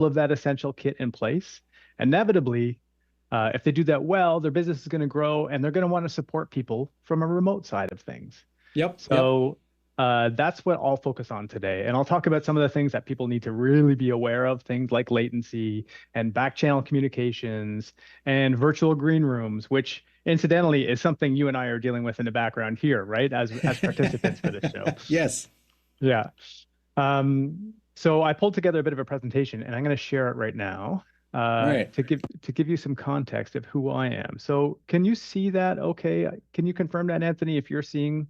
of that essential kit in place, inevitably, if they do that well, their business is going to grow and they're going to want to support people from a remote side of things. Yep. Yep. So that's what I'll focus on today. And I'll talk about some of the things that people need to really be aware of, things like latency and back channel communications and virtual green rooms, which incidentally is something you and I are dealing with in the background here, right? As participants for this show. Yes. Yeah. So I pulled together a bit of a presentation and I'm going to share it right now All right. to give you some context of who I am. So can you see that? Okay. Can you confirm that, Anthony, if you're seeing?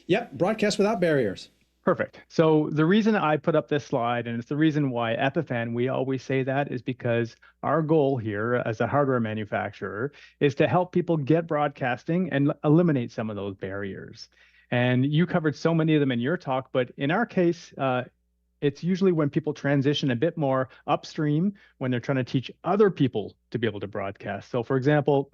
Yep. Broadcast without barriers. Perfect. So the reason I put up this slide, and it's the reason why Epiphan, we always say that, is because our goal here as a hardware manufacturer is to help people get broadcasting and eliminate some of those barriers. And you covered so many of them in your talk, but in our case, it's usually when people transition a bit more upstream when they're trying to teach other people to be able to broadcast. So for example,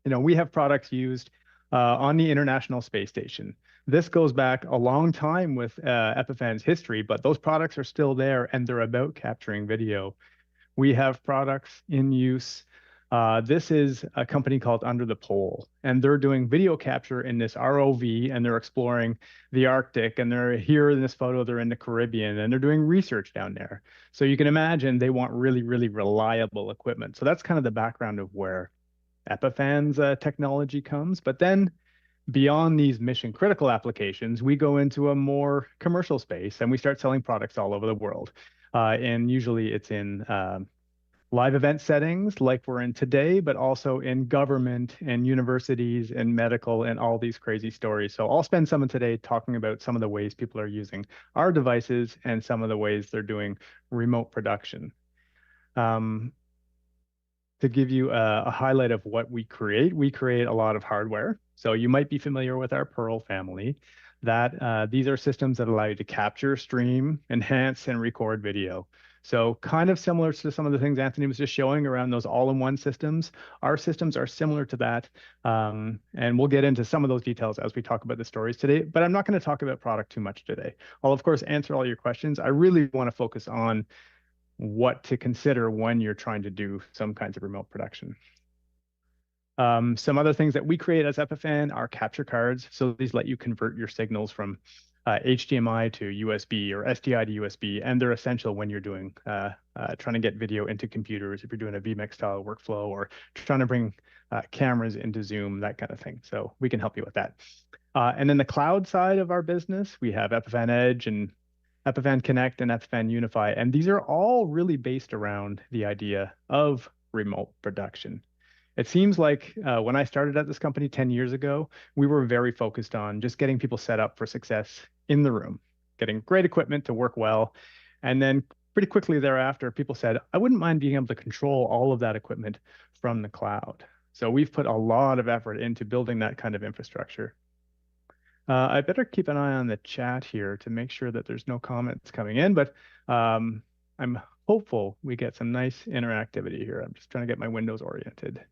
we have products used on the International Space Station. This goes back a long time with Epiphan's history, but those products are still there and they're about capturing video. We have products in use. This is a company called Under the Pole, and they're doing video capture in this ROV, and they're exploring the Arctic, and they're here in this photo, they're in the Caribbean, and they're doing research down there. So you can imagine they want really, really reliable equipment. So that's kind of the background of where Epiphan's technology comes. But then beyond these mission critical applications, we go into a more commercial space and we start selling products all over the world. And usually it's in live event settings like we're in today, but also in government and universities and medical and all these crazy stories. So I'll spend some of today talking about some of the ways people are using our devices and some of the ways they're doing remote production. To give you a highlight of what we create a lot of hardware. So you might be familiar with our Pearl family, that these are systems that allow you to capture, stream, enhance, and record video. So kind of similar to some of the things Anthony was just showing around those all-in-one systems. Our systems are similar to that. And we'll get into some of those details as we talk about the stories today, but I'm not going to talk about product too much today. I'll, of course, answer all your questions. I really want to focus on what to consider when you're trying to do some kinds of remote production. Some other things that we create as Epiphan are capture cards. So these let you convert your signals from HDMI to USB or SDI to USB, and they're essential when you're doing trying to get video into computers, if you're doing a vMix style workflow or trying to bring cameras into Zoom, that kind of thing. So we can help you with that. And then the cloud side of our business, we have Epiphan Edge and Epiphan Connect and Epiphan Unify. And these are all really based around the idea of remote production. It seems like when I started at this company 10 years ago, we were very focused on just getting people set up for success in the room, getting great equipment to work well. And then pretty quickly thereafter, people said, I wouldn't mind being able to control all of that equipment from the cloud. So we've put a lot of effort into building that kind of infrastructure. I better keep an eye on the chat here to make sure that there's no comments coming in, but I'm hopeful we get some nice interactivity here. I'm just trying to get my windows oriented.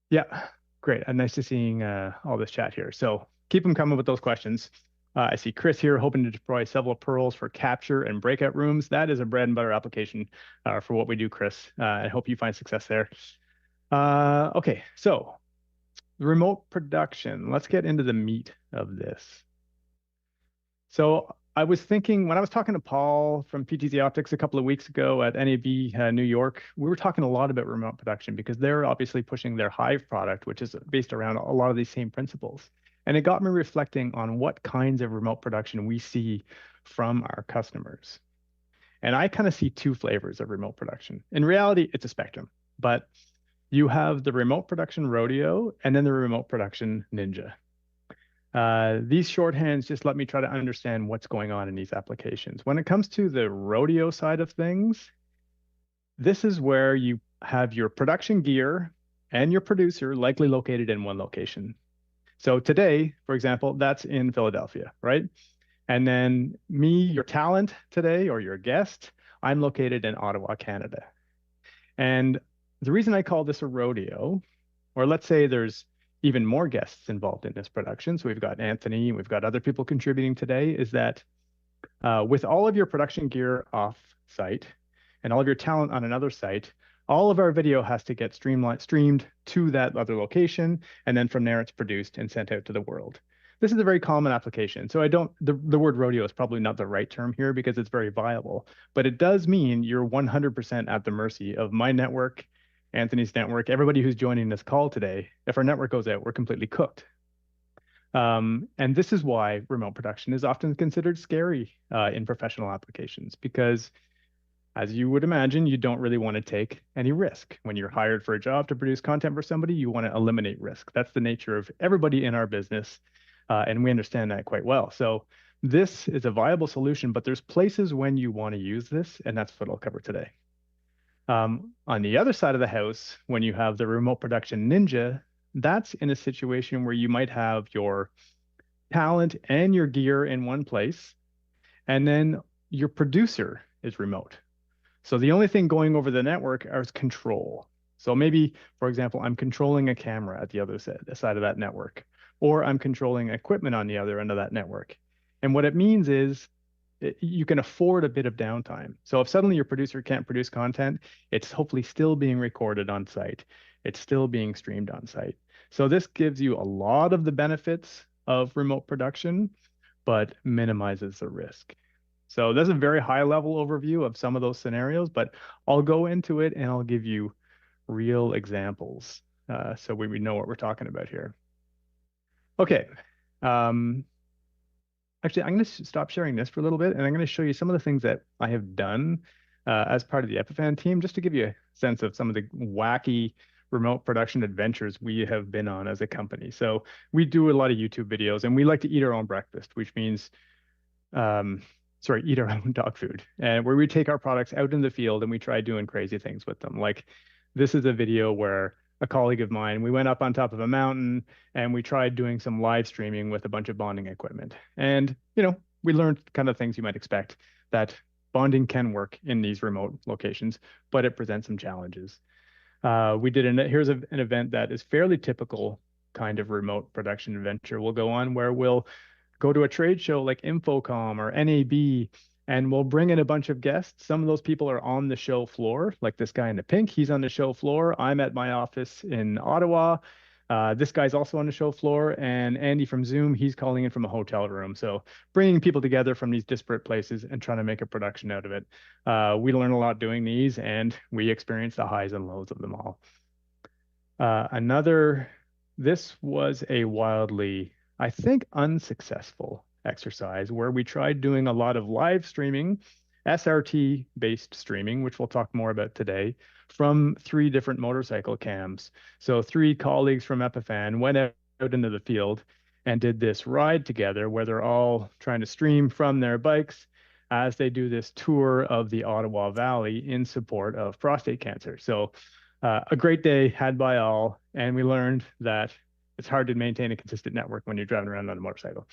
Yeah, great. Nice to seeing all this chat here. So keep them coming with those questions. I see Chris here hoping to deploy several pearls for capture and breakout rooms. That is a bread and butter application for what we do, Chris. I hope you find success there. Okay, so remote production. Let's get into the meat of this. So I was thinking when I was talking to Paul from PTZ Optics a couple of weeks ago at NAB New York, we were talking a lot about remote production because they're obviously pushing their Hive product, which is based around a lot of these same principles. And it got me reflecting on what kinds of remote production we see from our customers. And I kind of see two flavors of remote production. In reality, it's a spectrum, but you have the remote production rodeo and then the remote production ninja. These shorthands just let me try to understand what's going on in these applications. When it comes to the rodeo side of things, this is where you have your production gear and your producer likely located in one location. So today, for example, that's in Philadelphia, right? And then me, your talent today, or your guest, I'm located in Ottawa, Canada. And the reason I call this a rodeo, or let's say there's even more guests involved in this production, so we've got Anthony, we've got other people contributing today, is that With all of your production gear off site and all of your talent on another site, all of our video has to get streamed to that other location, and then from there it's produced and sent out to the world. This is a very common application. So the word rodeo is probably not the right term here because it's very viable, but it does mean you're 100% at the mercy of my network, Anthony's network, everybody who's joining this call today. If our network goes out, we're completely cooked. And this is why remote production is often considered scary in professional applications, because as you would imagine, you don't really want to take any risk. When you're hired for a job to produce content for somebody, you want to eliminate risk. That's the nature of everybody in our business, and we understand that quite well. So this is a viable solution, but there's places when you want to use this, and that's what I'll cover today. On the other side of the house, when you have the remote production ninja, that's in a situation where you might have your talent and your gear in one place, and then your producer is remote. So the only thing going over the network is control. So maybe, for example, I'm controlling a camera at the other side of that network, or I'm controlling equipment on the other end of that network. And what it means is you can afford a bit of downtime. So if suddenly your producer can't produce content, it's hopefully still being recorded on site. It's still being streamed on site. So this gives you a lot of the benefits of remote production, but minimizes the risk. So that's a very high level overview of some of those scenarios, but I'll go into it and I'll give you real examples so we know what we're talking about here. Okay. Actually, I'm going to stop sharing this for a little bit, and I'm going to show you some of the things that I have done as part of the Epiphan team, just to give you a sense of some of the wacky remote production adventures we have been on as a company. So we do a lot of YouTube videos, and we like to eat our own breakfast, which means, eat our own dog food, and where we take our products out in the field and we try doing crazy things with them. Like this is a video where a colleague of mine, we went up on top of a mountain and we tried doing some live streaming with a bunch of bonding equipment. And, we learned kind of things you might expect, that bonding can work in these remote locations, but it presents some challenges. Here's an event that is fairly typical kind of remote production adventure we'll go on, where we'll go to a trade show like Infocom or NAB, and we'll bring in a bunch of guests. Some of those people are on the show floor, like this guy in the pink. He's on the show floor. I'm at my office in Ottawa. This guy's also on the show floor. And Andy from Zoom, he's calling in from a hotel room. So bringing people together from these disparate places and trying to make a production out of it. We learn a lot doing these, and we experience the highs and lows of them all. This was a wildly, I think, unsuccessful exercise where we tried doing a lot of live streaming, SRT-based streaming, which we'll talk more about today, from 3 different motorcycle cams. So 3 colleagues from Epiphan went out into the field and did this ride together where they're all trying to stream from their bikes as they do this tour of the Ottawa Valley in support of prostate cancer. So a great day had by all, and we learned that it's hard to maintain a consistent network when you're driving around on a motorcycle.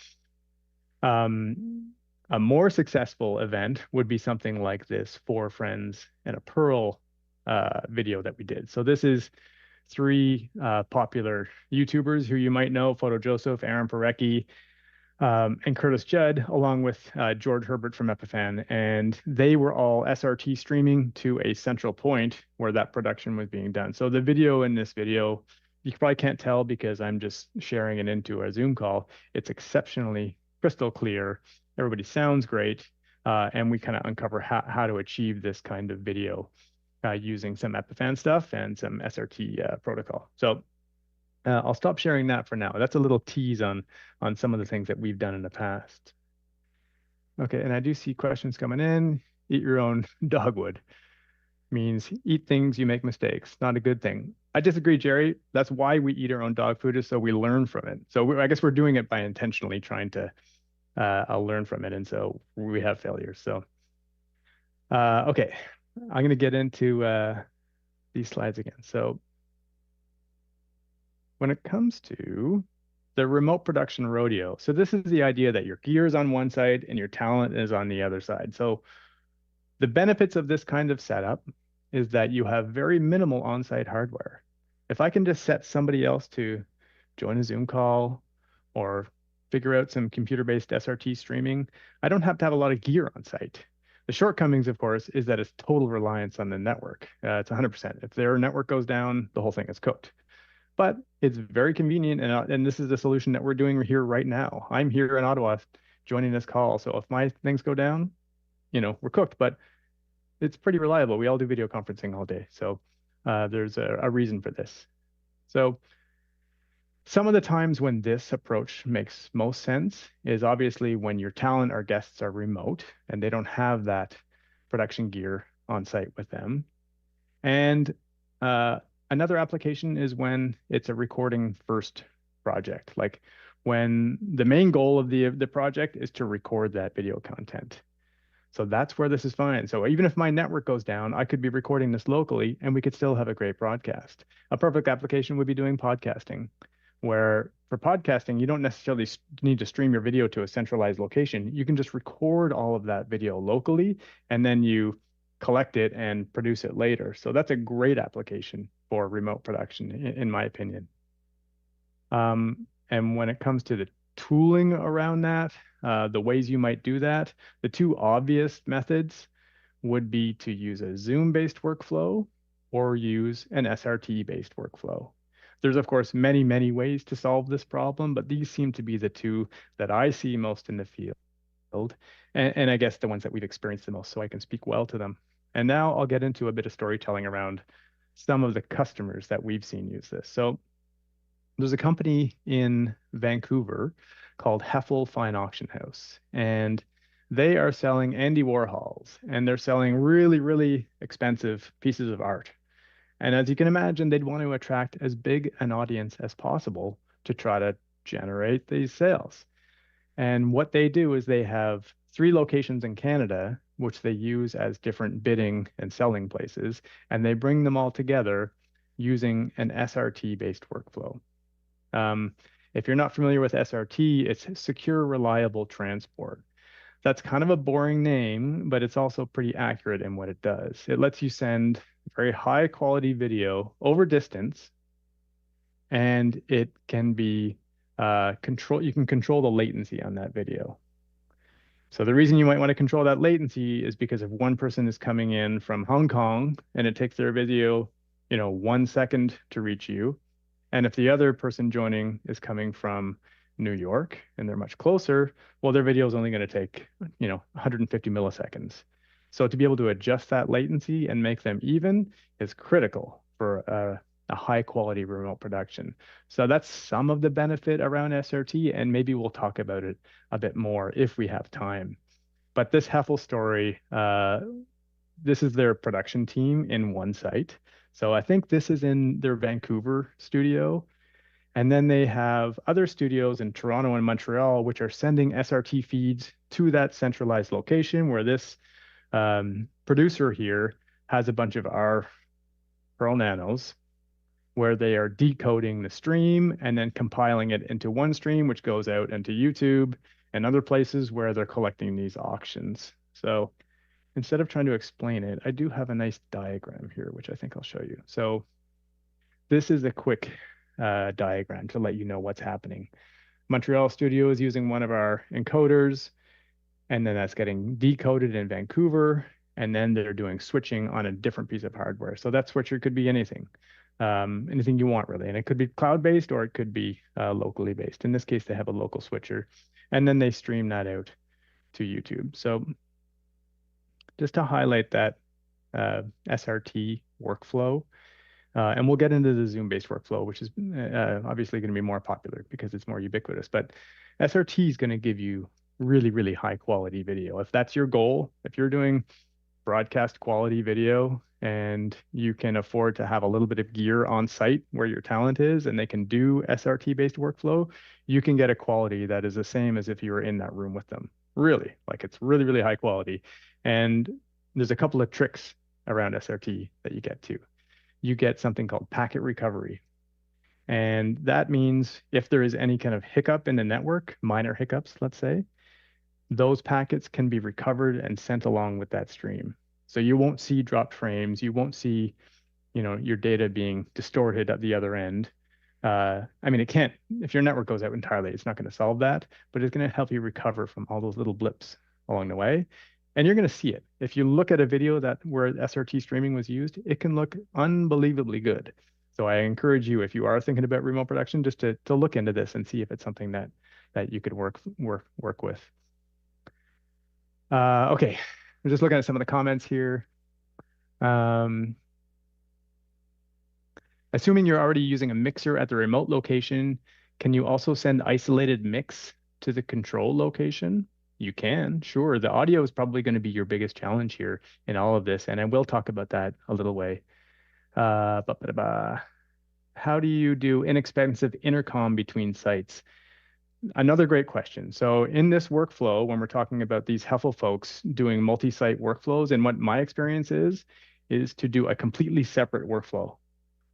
A more successful event would be something like this 4 friends and a pearl video that we did. So this is 3 popular YouTubers who you might know: Photo Joseph, Aaron Parecki, and Curtis Judd, along with George Herbert from Epiphan. And they were all SRT streaming to a central point where that production was being done. So the video in this video, you probably can't tell because I'm just sharing it into a Zoom call. It's exceptionally crystal clear. Everybody sounds great. And we kind of uncover how to achieve this kind of video using some Epiphan stuff and some SRT protocol. So I'll stop sharing that for now. That's a little tease on some of the things that we've done in the past. Okay, and I do see questions coming in. Eat your own dogwood means eat things, you make mistakes. Not a good thing. I disagree, Jerry. That's why we eat our own dog food, is so we learn from it. So I guess we're doing it by intentionally trying to learn from it, and so we have failures. So okay, I'm going to get into these slides again. So when it comes to the remote production rodeo, so this is the idea that your gear is on one side and your talent is on the other side. So the benefits of this kind of setup is that you have very minimal on-site hardware. If I can just set somebody else to join a Zoom call or figure out some computer-based SRT streaming, I don't have to have a lot of gear on site. The shortcomings, of course, is that it's total reliance on the network. It's 100%. If their network goes down, the whole thing is cooked. But it's very convenient, and this is the solution that we're doing here right now. I'm here in Ottawa joining this call. So if my things go down, we're cooked, but it's pretty reliable. We all do video conferencing all day. So there's a reason for this. So some of the times when this approach makes most sense is obviously when your talent or guests are remote and they don't have that production gear on site with them. And another application is when it's a recording first project, like when the main goal of the project is to record that video content. So that's where this is fine. So even if my network goes down, I could be recording this locally and we could still have a great broadcast. A perfect application would be doing podcasting, where for podcasting, you don't necessarily need to stream your video to a centralized location. You can just record all of that video locally and then you collect it and produce it later. So that's a great application for remote production, in my opinion. And when it comes to the tooling around that, the ways you might do that, the two obvious methods would be to use a Zoom-based workflow or use an SRT-based workflow. There's, of course, many, many ways to solve this problem, but these seem to be the two that I see most in the field, and I guess the ones that we've experienced the most, so I can speak well to them. And now I'll get into a bit of storytelling around some of the customers that we've seen use this. So there's a company in Vancouver called Heffel Fine Auction House, and they are selling Andy Warhols, and they're selling really, really expensive pieces of art. And as you can imagine, they'd want to attract as big an audience as possible to try to generate these sales. And what they do is they have 3 locations in Canada, which they use as different bidding and selling places, and they bring them all together using an SRT-based workflow. If you're not familiar with SRT, it's secure, reliable transport. That's kind of a boring name, but it's also pretty accurate in what it does. It lets you send very high quality video over distance, and it can be you can control the latency on that video. So the reason you might want to control that latency is because if one person is coming in from Hong Kong and it takes their video, 1 second to reach you, and if the other person joining is coming from New York and they're much closer, well, their video is only going to take, 150 milliseconds. So to be able to adjust that latency and make them even is critical for a high quality remote production. So that's some of the benefit around SRT, and maybe we'll talk about it a bit more if we have time. But this Heffel story, this is their production team in one site. So I think this is in their Vancouver studio. And then they have other studios in Toronto and Montreal, which are sending SRT feeds to that centralized location where this producer here has a bunch of our Pearl Nanos, where they are decoding the stream and then compiling it into one stream, which goes out into YouTube and other places where they're collecting these auctions. So instead of trying to explain it, I do have a nice diagram here, which I think I'll show you. So this is a quick diagram to let you know what's happening. Montreal studio is using one of our encoders, and then that's getting decoded in Vancouver, and then they're doing switching on a different piece of hardware. So that switcher could be anything you want really, and it could be cloud-based or it could be locally based. In this case, they have a local switcher, and then they stream that out to YouTube. So just to highlight that SRT workflow, and we'll get into the Zoom-based workflow, which is obviously going to be more popular because it's more ubiquitous. But SRT is going to give you really, really high quality video. If that's your goal, if you're doing broadcast quality video and you can afford to have a little bit of gear on site where your talent is and they can do SRT-based workflow, you can get a quality that is the same as if you were in that room with them. Really, like it's really, really high quality. And there's a couple of tricks around SRT that you get to. You get something called packet recovery. And that means if there is any kind of hiccup in the network, minor hiccups, let's say, those packets can be recovered and sent along with that stream. So you won't see dropped frames. You won't see, your data being distorted at the other end. I mean, it can't, if your network goes out entirely, it's not going to solve that, but it's going to help you recover from all those little blips along the way. And you're going to see it. If you look at a video that where SRT streaming was used, it can look unbelievably good. So I encourage you, if you are thinking about remote production, just to look into this and see if it's something that you could work with. Okay, I'm just looking at some of the comments here. Um, Assuming you're already using a mixer at the remote location, can you also send isolated mix to the control location? You can, sure. The audio is probably going to be your biggest challenge here in all of this, and I will talk about that a little way. How do you do inexpensive intercom between sites? Another great question. So in this workflow, when we're talking about these Heffel folks doing multi-site workflows, and what my experience is to do a completely separate workflow.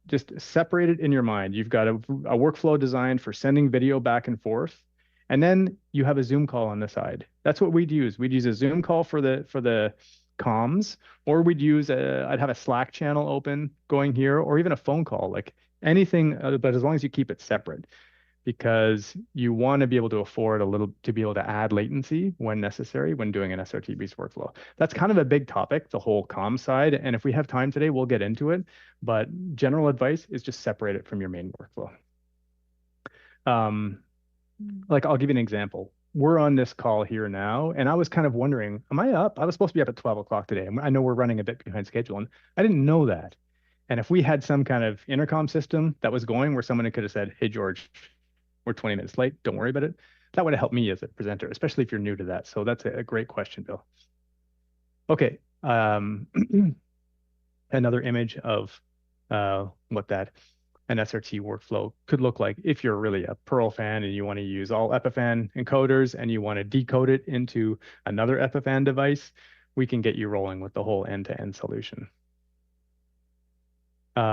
Just separate it in your mind. You've got a workflow designed for sending video back and forth, and then you have a Zoom call on the side. That's what we'd use. We'd use a Zoom call for the comms, or I'd have a Slack channel open going here, or even a phone call, like anything, but as long as you keep it separate, because you want to be able to afford to be able to add latency when necessary when doing an SRT-based workflow. That's kind of a big topic, the whole comm side. And if we have time today, we'll get into it. But general advice is just separate it from your main workflow. Like I'll give you an example. We're on this call here now, and I was kind of wondering, am I up? I was supposed to be up at 12 o'clock today. I know we're running a bit behind schedule, and I didn't know that. And if we had some kind of intercom system that was going where someone could have said, hey, George, we're 20 minutes late, don't worry about it. That would have helped me as a presenter, especially if you're new to that. So that's a great question, Bill. Okay. Another image of what that an SRT workflow could look like if you're really a Perl fan and you want to use all Epiphan encoders and you want to decode it into another Epiphan device, we can get you rolling with the whole end-to-end solution. We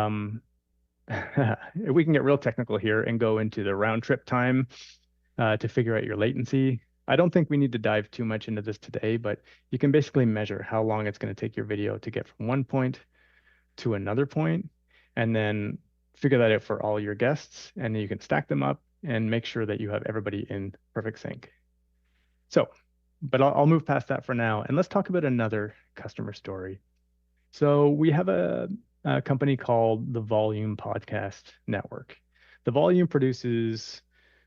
can get real technical here and go into the round trip time to figure out your latency. I don't think we need to dive too much into this today, but you can basically measure how long it's going to take your video to get from one point to another point, and then figure that out for all your guests, and then you can stack them up and make sure that you have everybody in perfect sync. So, but I'll move past that for now, and let's talk about another customer story. So we have a company called the Volume Podcast Network. The Volume produces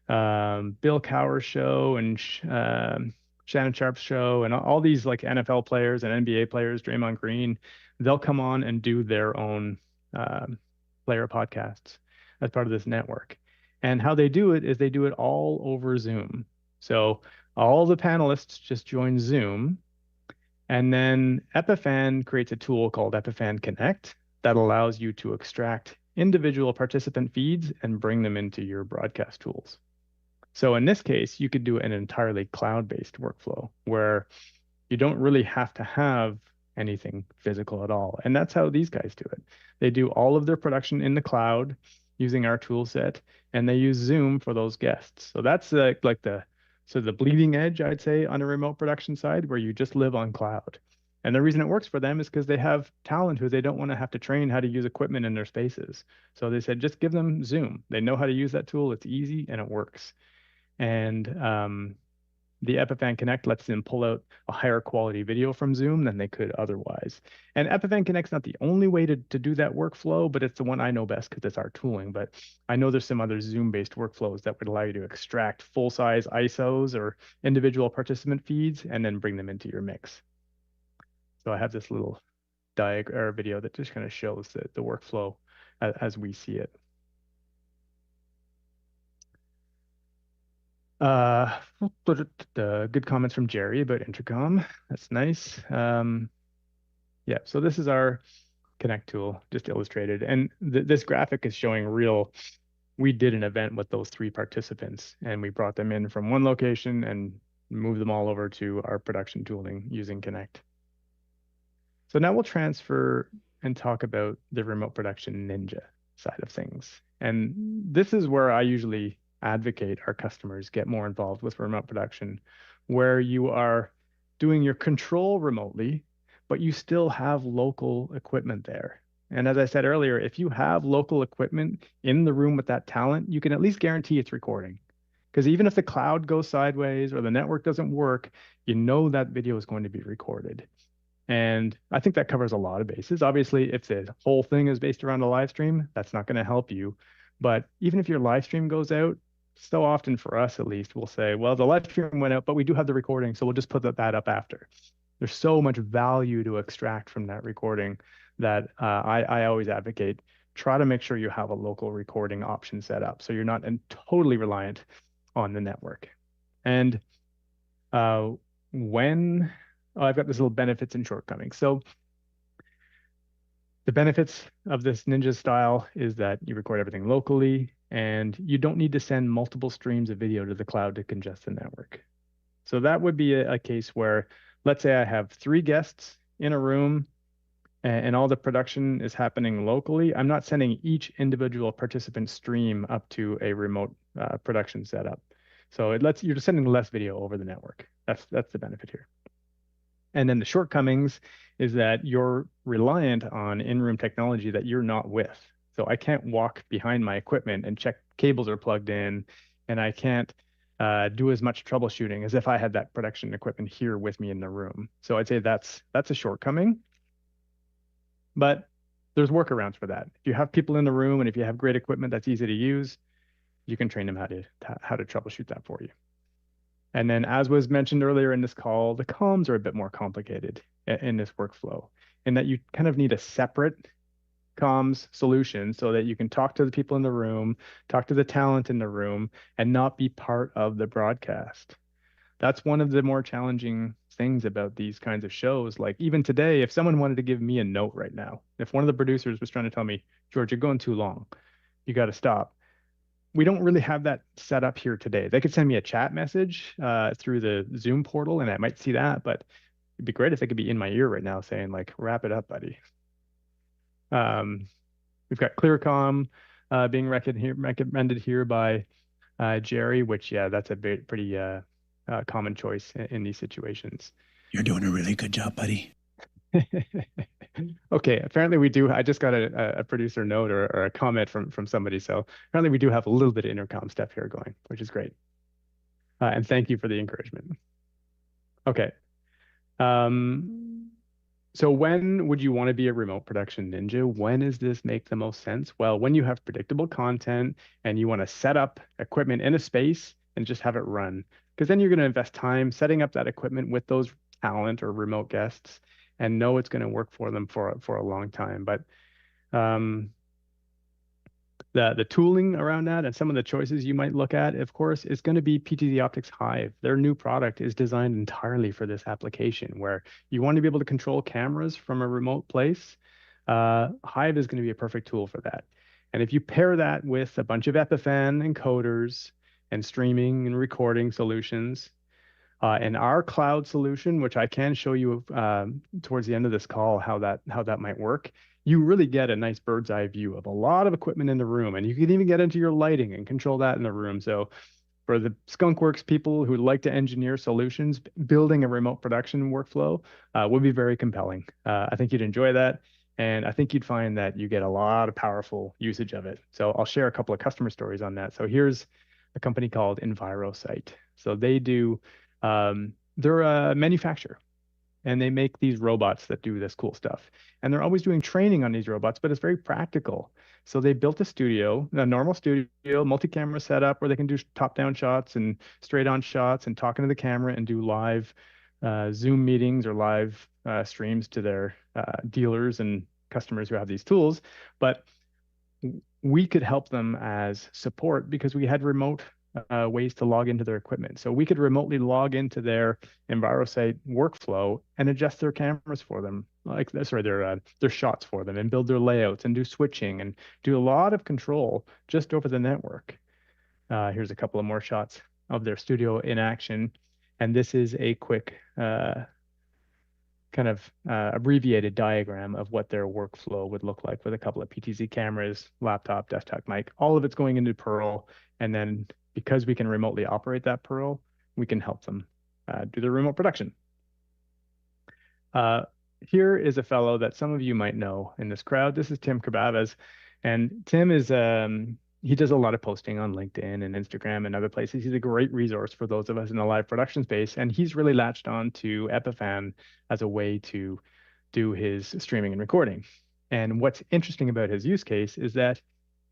Bill Cowher's show and Shannon Sharp's show and all these like NFL players and NBA players, Draymond Green. They'll come on and do their own player podcasts as part of this network. And how they do it is they do it all over Zoom. So all the panelists just join Zoom. And then Epiphan creates a tool called Epiphan Connect that allows you to extract individual participant feeds and bring them into your broadcast tools. So in this case, you could do an entirely cloud-based workflow where you don't really have to have anything physical at all. And that's how these guys do it. They do all of their production in the cloud using our tool set, and they use Zoom for those guests. So that's like the bleeding edge, I'd say, on a remote production side where you just live on cloud. And the reason it works for them is because they have talent who they don't want to have to train how to use equipment in their spaces. So they said, just give them Zoom. They know how to use that tool. It's easy and it works. And the Epiphan Connect lets them pull out a higher quality video from Zoom than they could otherwise. And Epiphan Connect's not the only way to do that workflow, but it's the one I know best because it's our tooling. But I know there's some other Zoom-based workflows that would allow you to extract full-size ISOs or individual participant feeds and then bring them into your mix. So I have this little diagram or video that just kind of shows the workflow as we see it. Good comments from Jerry about intercom. That's nice. Yeah, so this is our Connect tool, just illustrated. And this graphic is showing we did an event with those 3 participants, and we brought them in from one location and moved them all over to our production tooling using Connect. So now we'll transfer and talk about the remote production Ninja side of things. And this is where I usually advocate our customers get more involved with remote production, where you are doing your control remotely, but you still have local equipment there. And as I said earlier, if you have local equipment in the room with that talent, you can at least guarantee it's recording. Because even if the cloud goes sideways or the network doesn't work, you know that video is going to be recorded. And I think that covers a lot of bases. Obviously, if the whole thing is based around a live stream, that's not going to help you. But even if your live stream goes out, so often for us at least, we'll say, well, the live stream went out, but we do have the recording, so we'll just put that up after. There's so much value to extract from that recording that I always advocate. Try to make sure you have a local recording option set up so you're not totally reliant on the network. And when I've got this little benefits and shortcomings. So the benefits of this Ninja style is that you record everything locally and you don't need to send multiple streams of video to the cloud to congest the network. So that would be a case where, let's say I have 3 guests in a room and all the production is happening locally. I'm not sending each individual participant stream up to a remote production setup. So you're just sending less video over the network. That's the benefit here. And then the shortcomings is that you're reliant on in-room technology that you're not with. So I can't walk behind my equipment and check cables are plugged in, and I can't do as much troubleshooting as if I had that production equipment here with me in the room. So I'd say that's a shortcoming. But there's workarounds for that. If you have people in the room and if you have great equipment that's easy to use, you can train them how to troubleshoot that for you. And then, as was mentioned earlier in this call, the comms are a bit more complicated in this workflow, in that you kind of need a separate comms solution so that you can talk to the people in the room, talk to the talent in the room, and not be part of the broadcast. That's one of the more challenging things about these kinds of shows. Like even today, if someone wanted to give me a note right now, if one of the producers was trying to tell me, George, you're going too long, you got to stop. We don't really have that set up here today. They could send me a chat message through the Zoom portal, and I might see that, but it'd be great if they could be in my ear right now saying like, wrap it up, buddy. We've got ClearCom being recommended here by Jerry, which, yeah, that's a pretty common choice in these situations. You're doing a really good job, buddy. Okay, apparently we do. I just got a producer note or a comment from somebody. So apparently we do have a little bit of intercom stuff here going, which is great. And thank you for the encouragement. Okay. So when would you want to be a remote production ninja? When does this make the most sense? Well, when you have predictable content and you want to set up equipment in a space and just have it run, because then you're going to invest time setting up that equipment with those talent or remote guests and know it's going to work for them for a long time. But the tooling around that and some of the choices you might look at, of course, is going to be PTZ Optics Hive. Their new product is designed entirely for this application where you want to be able to control cameras from a remote place. Hive is going to be a perfect tool for that. And if you pair that with a bunch of Epiphan encoders and streaming and recording solutions, and our cloud solution, which I can show you towards the end of this call, how that might work, you really get a nice bird's eye view of a lot of equipment in the room, and you can even get into your lighting and control that in the room. So for the skunkworks people who like to engineer solutions, building a remote production workflow would be very compelling. I think you'd enjoy that. And I think you'd find that you get a lot of powerful usage of it. So I'll share a couple of customer stories on that. So here's a company called EnviroSite. So they do they're a manufacturer and they make these robots that do this cool stuff. And they're always doing training on these robots, but it's very practical. So they built a studio, a normal studio, multi-camera setup where they can do top-down shots and straight-on shots and talk into the camera and do live Zoom meetings or live streams to their dealers and customers who have these tools. But we could help them as support because we had remote ways to log into their equipment. So we could remotely log into their EnviroSite workflow and adjust their cameras for them, their shots for them, and build their layouts and do switching and do a lot of control just over the network. Here's a couple of more shots of their studio in action. And this is a quick kind of abbreviated diagram of what their workflow would look like with a couple of PTZ cameras, laptop, desktop mic, all of it's going into Pearl. And then because we can remotely operate that Pearl, we can help them do their remote production. here is a fellow that some of you might know in this crowd. This is Tim Karbabas, and Tim is he does a lot of posting on LinkedIn and Instagram and other places. He's a great resource for those of us in the live production space, and he's really latched on to Epiphan as a way to do his streaming and recording. And what's interesting about his use case is that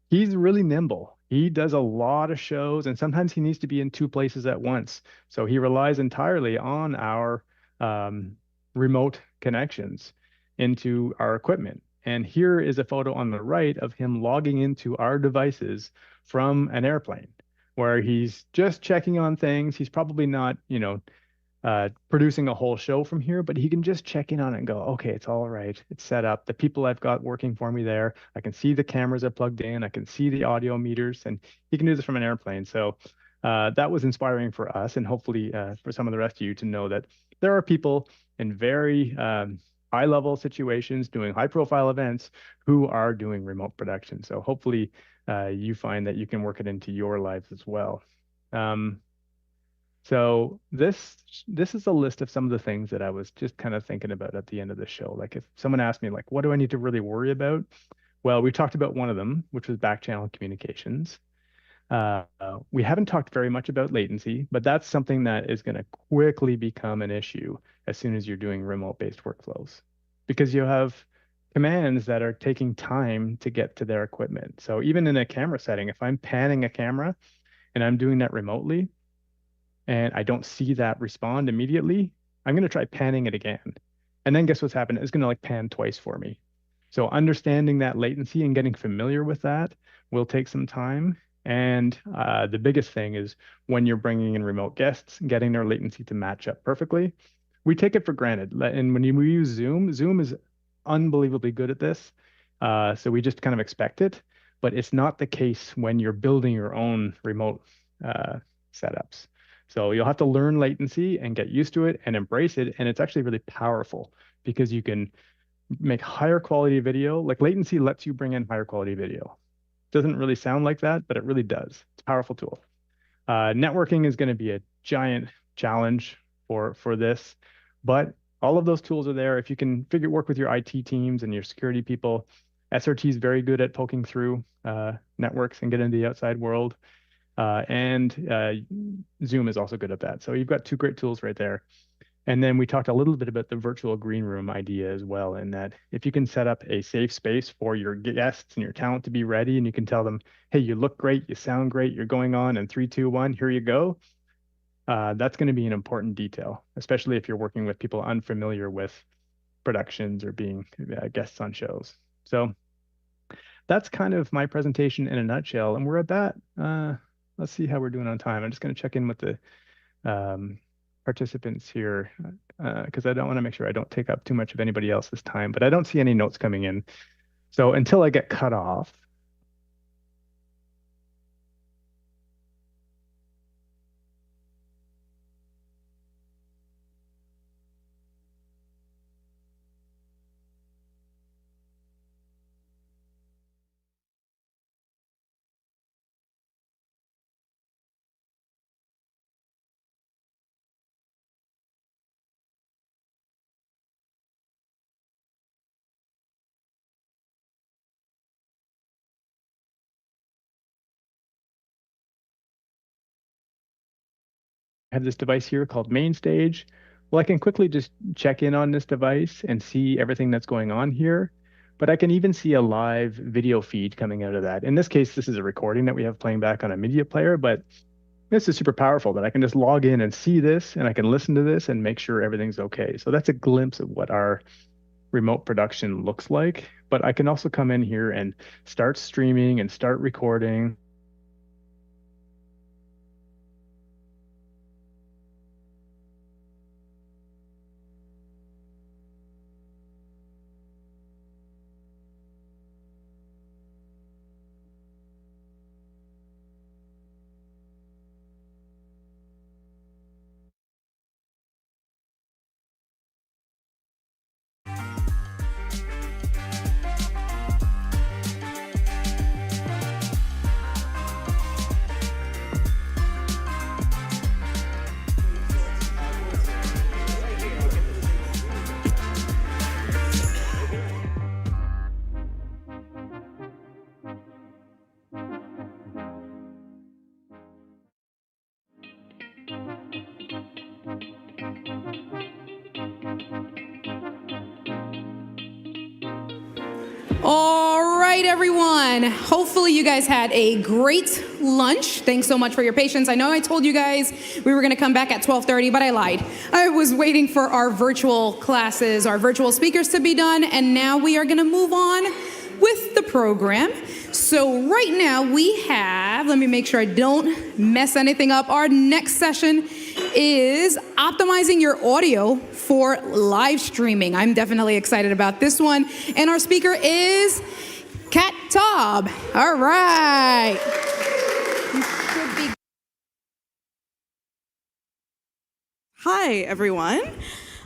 he's really nimble. He does a lot of shows, and sometimes he needs to be in two places at once. So he relies entirely on our um, remote connections into our equipment. And here is a photo on the right of him logging into our devices from an airplane, where he's just checking on things. He's probably not, producing a whole show from here, but he can just check in on it and go, okay, it's all right. It's set up. The people I've got working for me there, I can see the cameras are plugged in. I can see the audio meters, and he can do this from an airplane. So that was inspiring for us, and hopefully for some of the rest of you to know that there are people in very high level situations doing high profile events who are doing remote production. So hopefully you find that you can work it into your lives as well. So this is a list of some of the things that I was just kind of thinking about at the end of the show. Like if someone asked me like, what do I need to really worry about? Well, we talked about one of them, which was back channel communications. We haven't talked very much about latency, but that's something that is going to quickly become an issue as soon as you're doing remote-based workflows, because you have commands that are taking time to get to their equipment. So even in a camera setting, if I'm panning a camera and I'm doing that remotely, and I don't see that respond immediately, I'm going to try panning it again. And then guess what's happened? It's going to like pan twice for me. So understanding that latency and getting familiar with that will take some time. And the biggest thing is when you're bringing in remote guests, getting their latency to match up perfectly. We take it for granted. And when we use Zoom, Zoom is unbelievably good at this. So we just kind of expect it. But it's not the case when you're building your own remote setups. So you'll have to learn latency and get used to it and embrace it. And it's actually really powerful because you can make higher quality video. Like latency lets you bring in higher quality video. Doesn't really sound like that, but it really does. It's a powerful tool. Networking is going to be a giant challenge for this, but all of those tools are there. If you can work with your IT teams and your security people, SRT is very good at poking through networks and get into the outside world. And Zoom is also good at that. So you've got two great tools right there. And then we talked a little bit about the virtual green room idea as well, in that if you can set up a safe space for your guests and your talent to be ready, and you can tell them, hey, you look great, you sound great, you're going on, and 3, 2, 1, here you go. That's going to be an important detail, especially if you're working with people unfamiliar with productions or being guests on shows. So that's kind of my presentation in a nutshell. And we're at that. Let's see how we're doing on time. I'm just going to check in with the participants here because I don't want to make sure I don't take up too much of anybody else's time, but I don't see any notes coming in. So until I get cut off, I have this device here called Main Stage. Well, I can quickly just check in on this device and see everything that's going on here. But I can even see a live video feed coming out of that. In this case, this is a recording that we have playing back on a media player, but this is super powerful that I can just log in and see this, and I can listen to this and make sure everything's okay. So that's a glimpse of what our remote production looks like. But I can also come in here and start streaming and start recording. All right, everyone. Hopefully you guys had a great lunch. Thanks so much for your patience. I know I told you guys we were going to come back at 12:30, but I lied. I was waiting for our virtual classes, our virtual speakers to be done, and now we are going to move on with the program. So right now we have, let me make sure I don't mess anything up. Our next session is optimizing your audio for live streaming. I'm definitely excited about this one. And our speaker is Kat Taub. All right. Hi, everyone.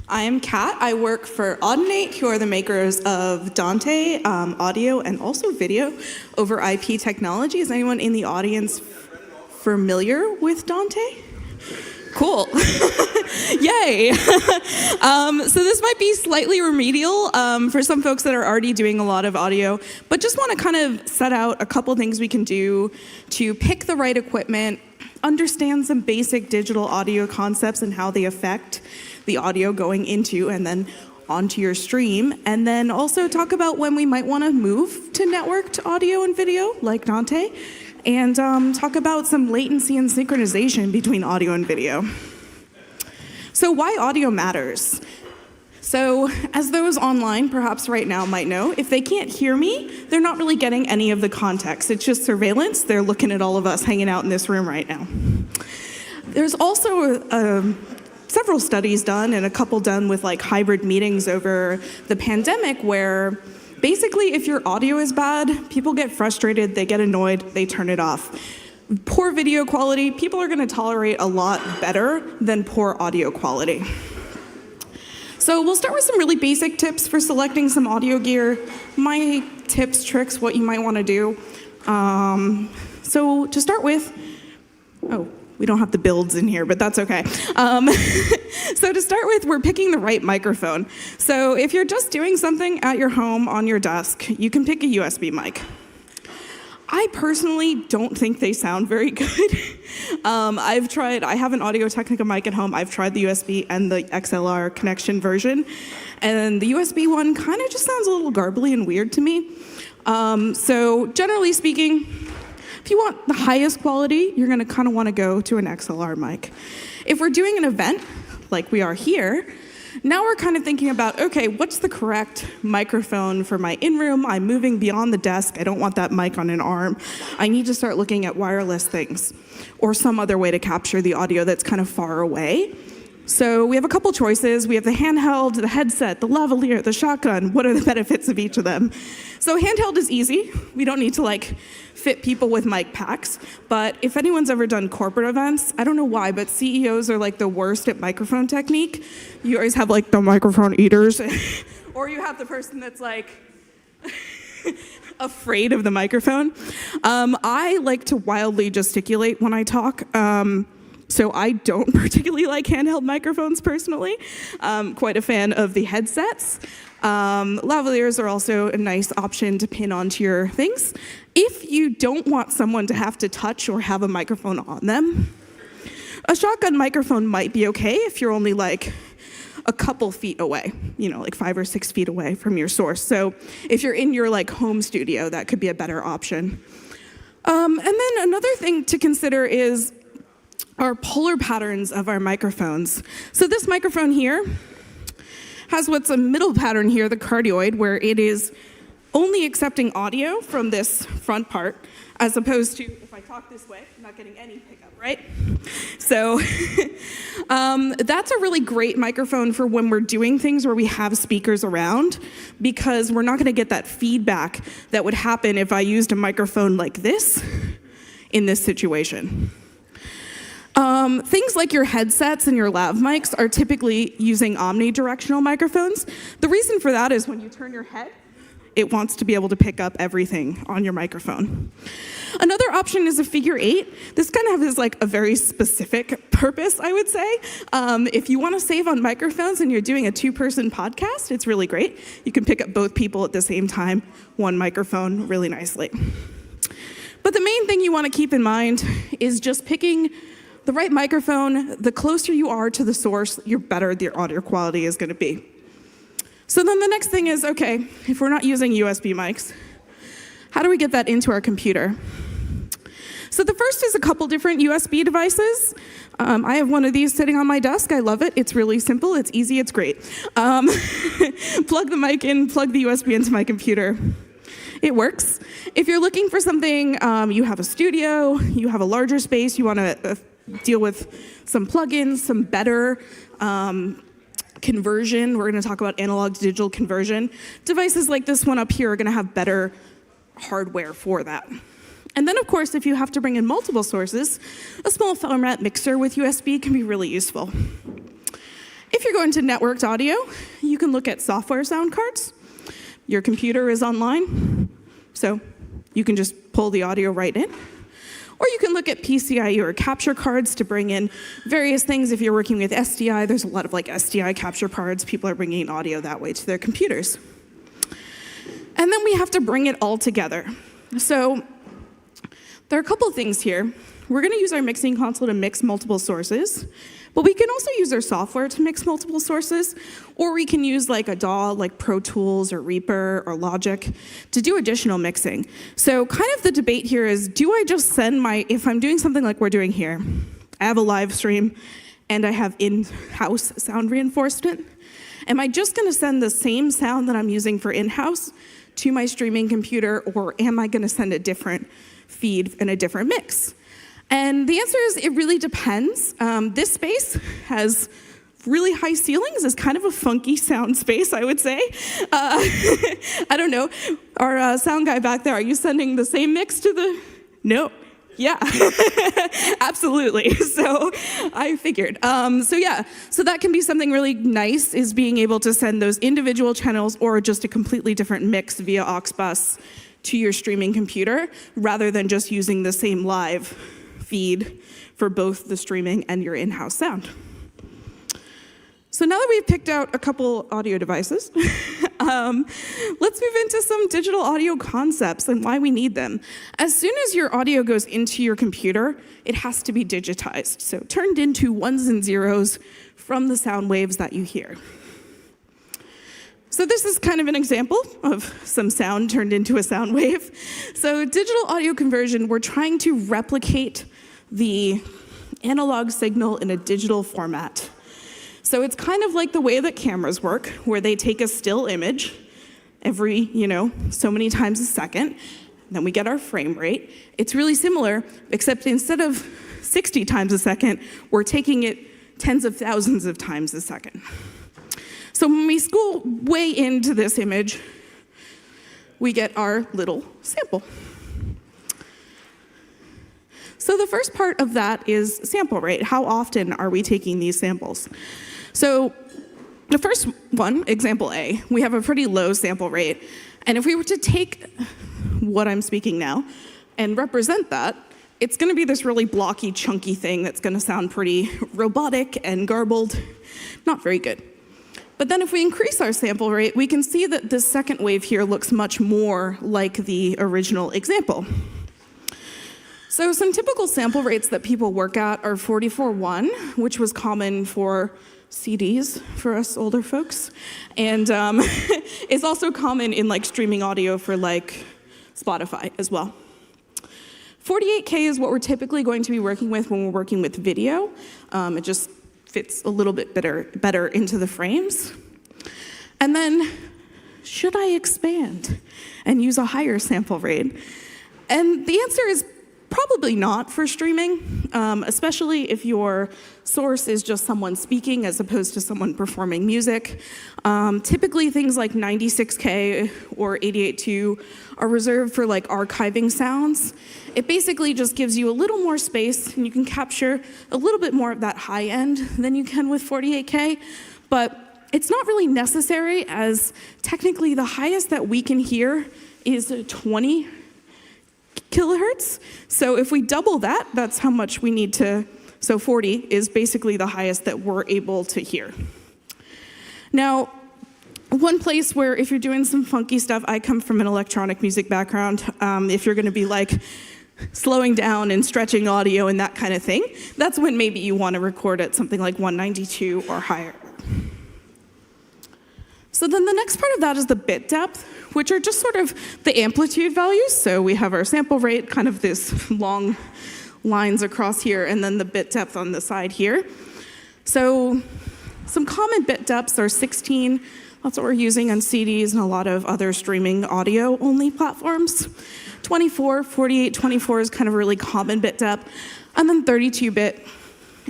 I am Kat. I work for Audinate, who are the makers of Dante audio and also video over IP technology. Is anyone in the audience familiar with Dante? Cool. Yay. So this might be slightly remedial for some folks that are already doing a lot of audio, but just want to kind of set out a couple things we can do to pick the right equipment, understand some basic digital audio concepts and how they affect the audio going into and then onto your stream, and then also talk about when we might want to move to networked audio and video like Dante, and talk about some latency and synchronization between audio and video. So why audio matters? So as those online perhaps right now might know, if they can't hear me, they're not really getting any of the context. It's just surveillance. They're looking at all of us hanging out in this room right now. There's also several studies done and a couple done with like hybrid meetings over the pandemic where basically if your audio is bad, people get frustrated, they get annoyed, they turn it off. Poor video quality, people are going to tolerate a lot better than poor audio quality. So we'll start with some really basic tips for selecting some audio gear. My tips, tricks, what you might want to do. So to start with, we don't have the builds in here, but that's okay. So to start with, we're picking the right microphone. So if you're just doing something at your home on your desk, you can pick a USB mic. I personally don't think they sound very good. I have an Audio-Technica mic at home. I've tried the USB and the XLR connection version, and the USB one kind of just sounds a little garbly and weird to me. So generally speaking, if you want the highest quality, you're gonna kind of want to go to an XLR mic. If we're doing an event, like we are here, now we're kind of thinking about, okay, what's the correct microphone for my in-room? I'm moving beyond the desk. I don't want that mic on an arm. I need to start looking at wireless things or some other way to capture the audio that's kind of far away. So we have a couple choices. We have the handheld, the headset, the lavalier, the shotgun. What are the benefits of each of them? So handheld is easy. We don't need to fit people with mic packs. But if anyone's ever done corporate events, I don't know why, but CEOs are the worst at microphone technique. You always have the microphone eaters, or you have the person that's afraid of the microphone. I like to wildly gesticulate when I talk. So I don't particularly like handheld microphones personally. Quite a fan of the headsets. Lavaliers are also a nice option to pin onto your things. If you don't want someone to have to touch or have a microphone on them, a shotgun microphone might be okay if you're only a couple feet away, 5 or 6 feet away from your source. So if you're in your home studio, that could be a better option. And then another thing to consider is our polar patterns of our microphones. So this microphone here has what's a middle pattern here, the cardioid, where it is only accepting audio from this front part, as opposed to if I talk this way, I'm not getting any pickup, right? So that's a really great microphone for when we're doing things where we have speakers around, because we're not going to get that feedback that would happen if I used a microphone like this in this situation. Things like your headsets and your lav mics are typically using omnidirectional microphones. The reason for that is when you turn your head, it wants to be able to pick up everything on your microphone. Another option is a figure 8. This kind of has a very specific purpose, I would say. If you want to save on microphones and you're doing a 2-person podcast, it's really great. You can pick up both people at the same time, one microphone, really nicely. But the main thing you want to keep in mind is just picking the right microphone. The closer you are to the source, the better your audio quality is going to be. So then the next thing is, okay, if we're not using USB mics, how do we get that into our computer? So the first is a couple different USB devices. I have one of these sitting on my desk. I love it. It's really simple. It's easy. It's great. Plug the mic in, plug the USB into my computer. It works. If you're looking for something, you have a studio, you have a larger space, you want to deal with some plugins, some better conversion. We're going to talk about analog to digital conversion. Devices like this one up here are going to have better hardware for that. And then, of course, if you have to bring in multiple sources, a small format mixer with USB can be really useful. If you're going to networked audio, you can look at software sound cards. Your computer is online, so you can just pull the audio right in. Or you can look at PCIe or capture cards to bring in various things. If you're working with SDI, there's a lot of like SDI capture cards. People are bringing audio that way to their computers. And then we have to bring it all together. So there are a couple things here. We're going to use our mixing console to mix multiple sources, but we can also use our software to mix multiple sources, or we can use like a DAW, like Pro Tools or Reaper or Logic, to do additional mixing. So kind of the debate here is, do I just send if I'm doing something like we're doing here, I have a live stream and I have in-house sound reinforcement, am I just going to send the same sound that I'm using for in-house to my streaming computer, or am I going to send a different feed and a different mix? And the answer is, it really depends. This space has really high ceilings. It's kind of a funky sound space, I would say. I don't know. Our sound guy back there, are you sending the same mix to the? No. Yeah, absolutely. So I figured. So that can be something really nice, is being able to send those individual channels or just a completely different mix via aux bus to your streaming computer, rather than just using the same live feed for both the streaming and your in-house sound. So now that we've picked out a couple audio devices, let's move into some digital audio concepts and why we need them. As soon as your audio goes into your computer, it has to be digitized, so turned into ones and zeros from the sound waves that you hear. So this is kind of an example of some sound turned into a sound wave. So digital audio conversion, we're trying to replicate the analog signal in a digital format. So it's kind of like the way that cameras work, where they take a still image every, so many times a second, then we get our frame rate. It's really similar, except instead of 60 times a second, we're taking it tens of thousands of times a second. So when we scroll way into this image, we get our little sample. So the first part of that is sample rate. How often are we taking these samples? So the first one, example A, we have a pretty low sample rate. And if we were to take what I'm speaking now and represent that, it's going to be this really blocky, chunky thing that's going to sound pretty robotic and garbled. Not very good. But then if we increase our sample rate, we can see that this second wave here looks much more like the original example. So some typical sample rates that people work at are 44.1, which was common for CDs for us older folks, and is also common in like streaming audio for like Spotify as well. 48K is what we're typically going to be working with when we're working with video. It just fits a little bit better into the frames. And then, should I expand and use a higher sample rate? And the answer is probably not for streaming, especially if your source is just someone speaking as opposed to someone performing music. Typically things like 96K or 88.2 are reserved for like archiving sounds. It basically just gives you a little more space and you can capture a little bit more of that high end than you can with 48K, but it's not really necessary, as technically the highest that we can hear is 20 kilohertz. So if we double that, that's how much we need to, so 40 is basically the highest that we're able to hear. Now, one place where if you're doing some funky stuff, I come from an electronic music background, if you're gonna be like slowing down and stretching audio and that kind of thing, that's when maybe you wanna record at something like 192 or higher. So then the next part of that is the bit depth, which are just sort of the amplitude values. So we have our sample rate, kind of this long lines across here, and then the bit depth on the side here. So some common bit depths are 16. That's what we're using on CDs and a lot of other streaming audio-only platforms. 24, 48, 24 is kind of a really common bit depth. And then 32-bit.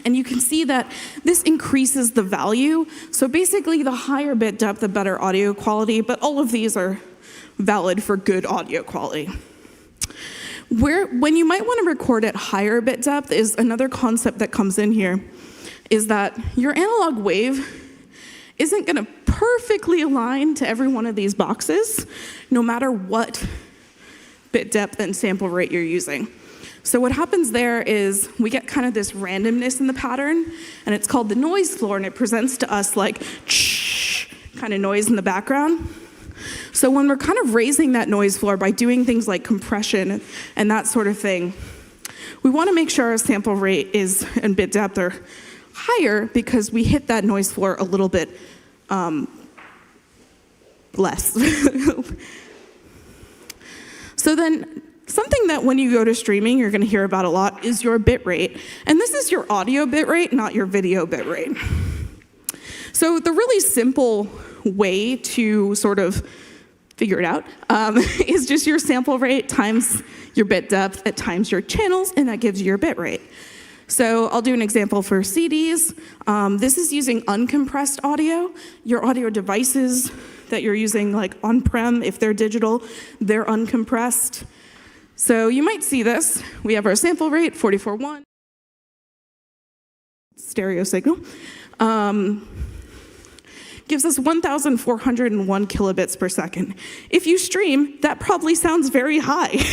And you can see that this increases the value. So basically, the higher bit depth, the better audio quality, but all of these are valid for good audio quality. When you might want to record at higher bit depth is another concept that comes in here, is that your analog wave isn't going to perfectly align to every one of these boxes, no matter what bit depth and sample rate you're using. So what happens there is we get kind of this randomness in the pattern, and it's called the noise floor, and it presents to us like kind of noise in the background. So when we're kind of raising that noise floor by doing things like compression and that sort of thing, we want to make sure our sample rate and bit depth are higher because we hit that noise floor a little bit less. So then something that when you go to streaming you're going to hear about a lot is your bit rate. And this is your audio bit rate, not your video bit rate. So the really simple way to sort of figure it out is just your sample rate times your bit depth at times your channels, and that gives you your bit rate. So I'll do an example for CDs. This is using uncompressed audio. Your audio devices that you're using like on-prem, if they're digital, they're uncompressed. So you might see this. We have our sample rate, 44.1, stereo signal. Gives us 1,401 kilobits per second. If you stream, that probably sounds very high,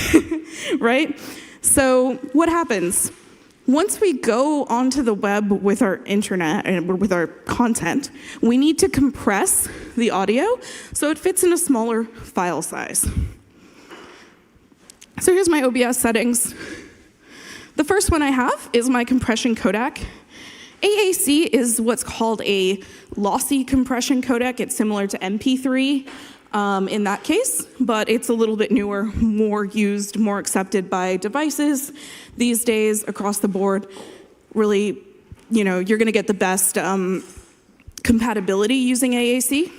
right? So what happens? Once we go onto the web with our internet and with our content, we need to compress the audio so it fits in a smaller file size. So here's my OBS settings. The first one I have is my compression codec. AAC is what's called a lossy compression codec. It's similar to MP3 in that case, but it's a little bit newer, more used, more accepted by devices these days across the board. Really, you're going to get the best compatibility using AAC.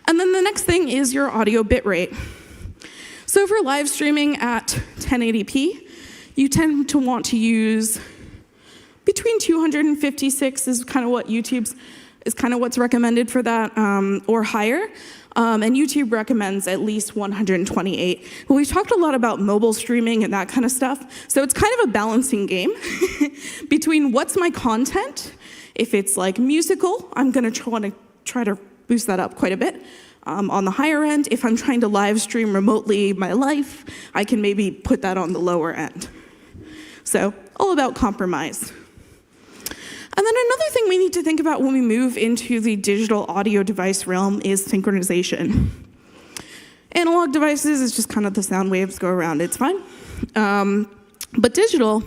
And then the next thing is your audio bit rate. So if you're live streaming at 1080p, you tend to want to use between 256 is kind of what what's recommended for that, or higher. And YouTube recommends at least 128. But we've talked a lot about mobile streaming and that kind of stuff. So it's kind of a balancing game between what's my content. If it's like musical, I'm going to try to boost that up quite a bit. On the higher end, if I'm trying to live stream remotely my life, I can maybe put that on the lower end. So all about compromise. And then another thing we need to think about when we move into the digital audio device realm is synchronization. Analog devices is just kind of the sound waves go around, it's fine. But digital,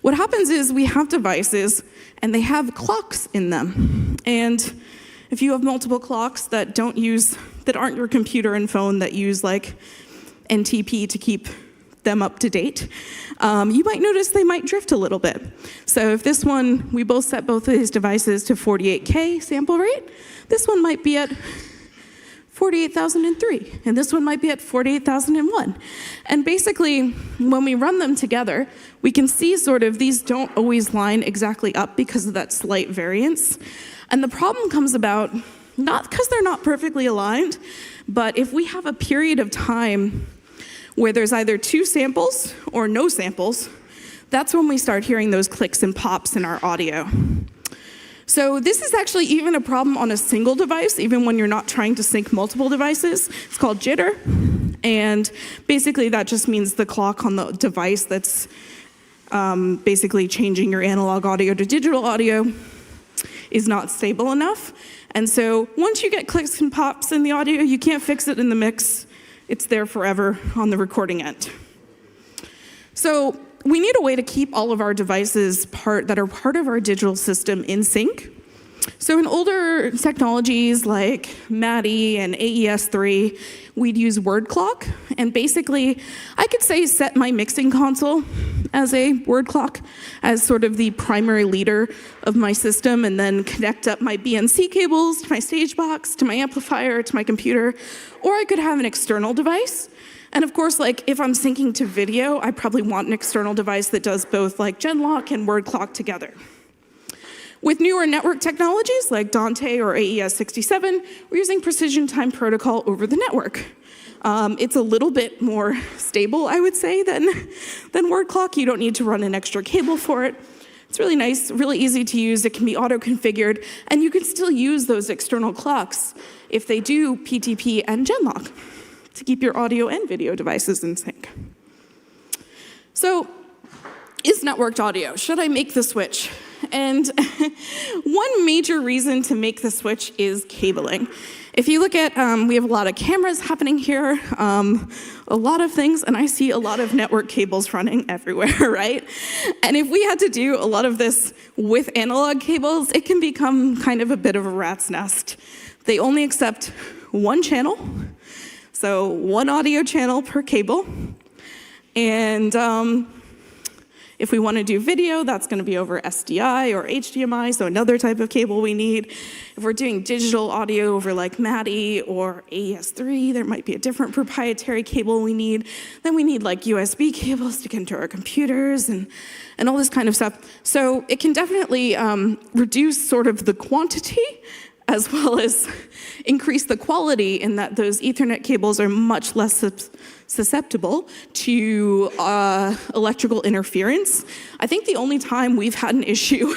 what happens is we have devices and they have clocks in them. And if you have multiple clocks that aren't your computer and phone that use like NTP to keep them up to date, you might notice they might drift a little bit. So if this one, we both set both of these devices to 48K sample rate, this one might be at 48,003, and this one might be at 48,001. And basically, when we run them together, we can see sort of these don't always line exactly up because of that slight variance. And the problem comes about not because they're not perfectly aligned, but if we have a period of time where there's either two samples or no samples, that's when we start hearing those clicks and pops in our audio. So this is actually even a problem on a single device, even when you're not trying to sync multiple devices. It's called jitter. And basically that just means the clock on the device that's basically changing your analog audio to digital audio is not stable enough. And so once you get clicks and pops in the audio, you can't fix it in the mix. It's there forever on the recording end. So we need a way to keep all of our devices that are part of our digital system in sync. So in older technologies like MADI and AES-3, we'd use word clock. And basically, I could say set my mixing console as a word clock as sort of the primary leader of my system, and then connect up my BNC cables to my stage box, to my amplifier, to my computer. Or I could have an external device. And of course, like if I'm syncing to video, I probably want an external device that does both like Genlock and word clock together. With newer network technologies like Dante or AES-67, we're using precision time protocol over the network. It's a little bit more stable, I would say, than word clock. You don't need to run an extra cable for it. It's really nice, really easy to use. It can be auto-configured, and you can still use those external clocks if they do PTP and Genlock to keep your audio and video devices in sync. So, is networked audio? Should I make the switch? And one major reason to make the switch is cabling. If you look at, we have a lot of cameras happening here, a lot of things, and I see a lot of network cables running everywhere, right? And if we had to do a lot of this with analog cables, it can become kind of a bit of a rat's nest. They only accept one channel, so one audio channel per cable, and if we want to do video, that's going to be over SDI or HDMI, so another type of cable we need. If we're doing digital audio over like MADI or AES-3, there might be a different proprietary cable we need. Then we need like USB cables to get into our computers and all this kind of stuff. So it can definitely reduce sort of the quantity as well as increase the quality in that those Ethernet cables are much less susceptible to electrical interference. I think the only time we've had an issue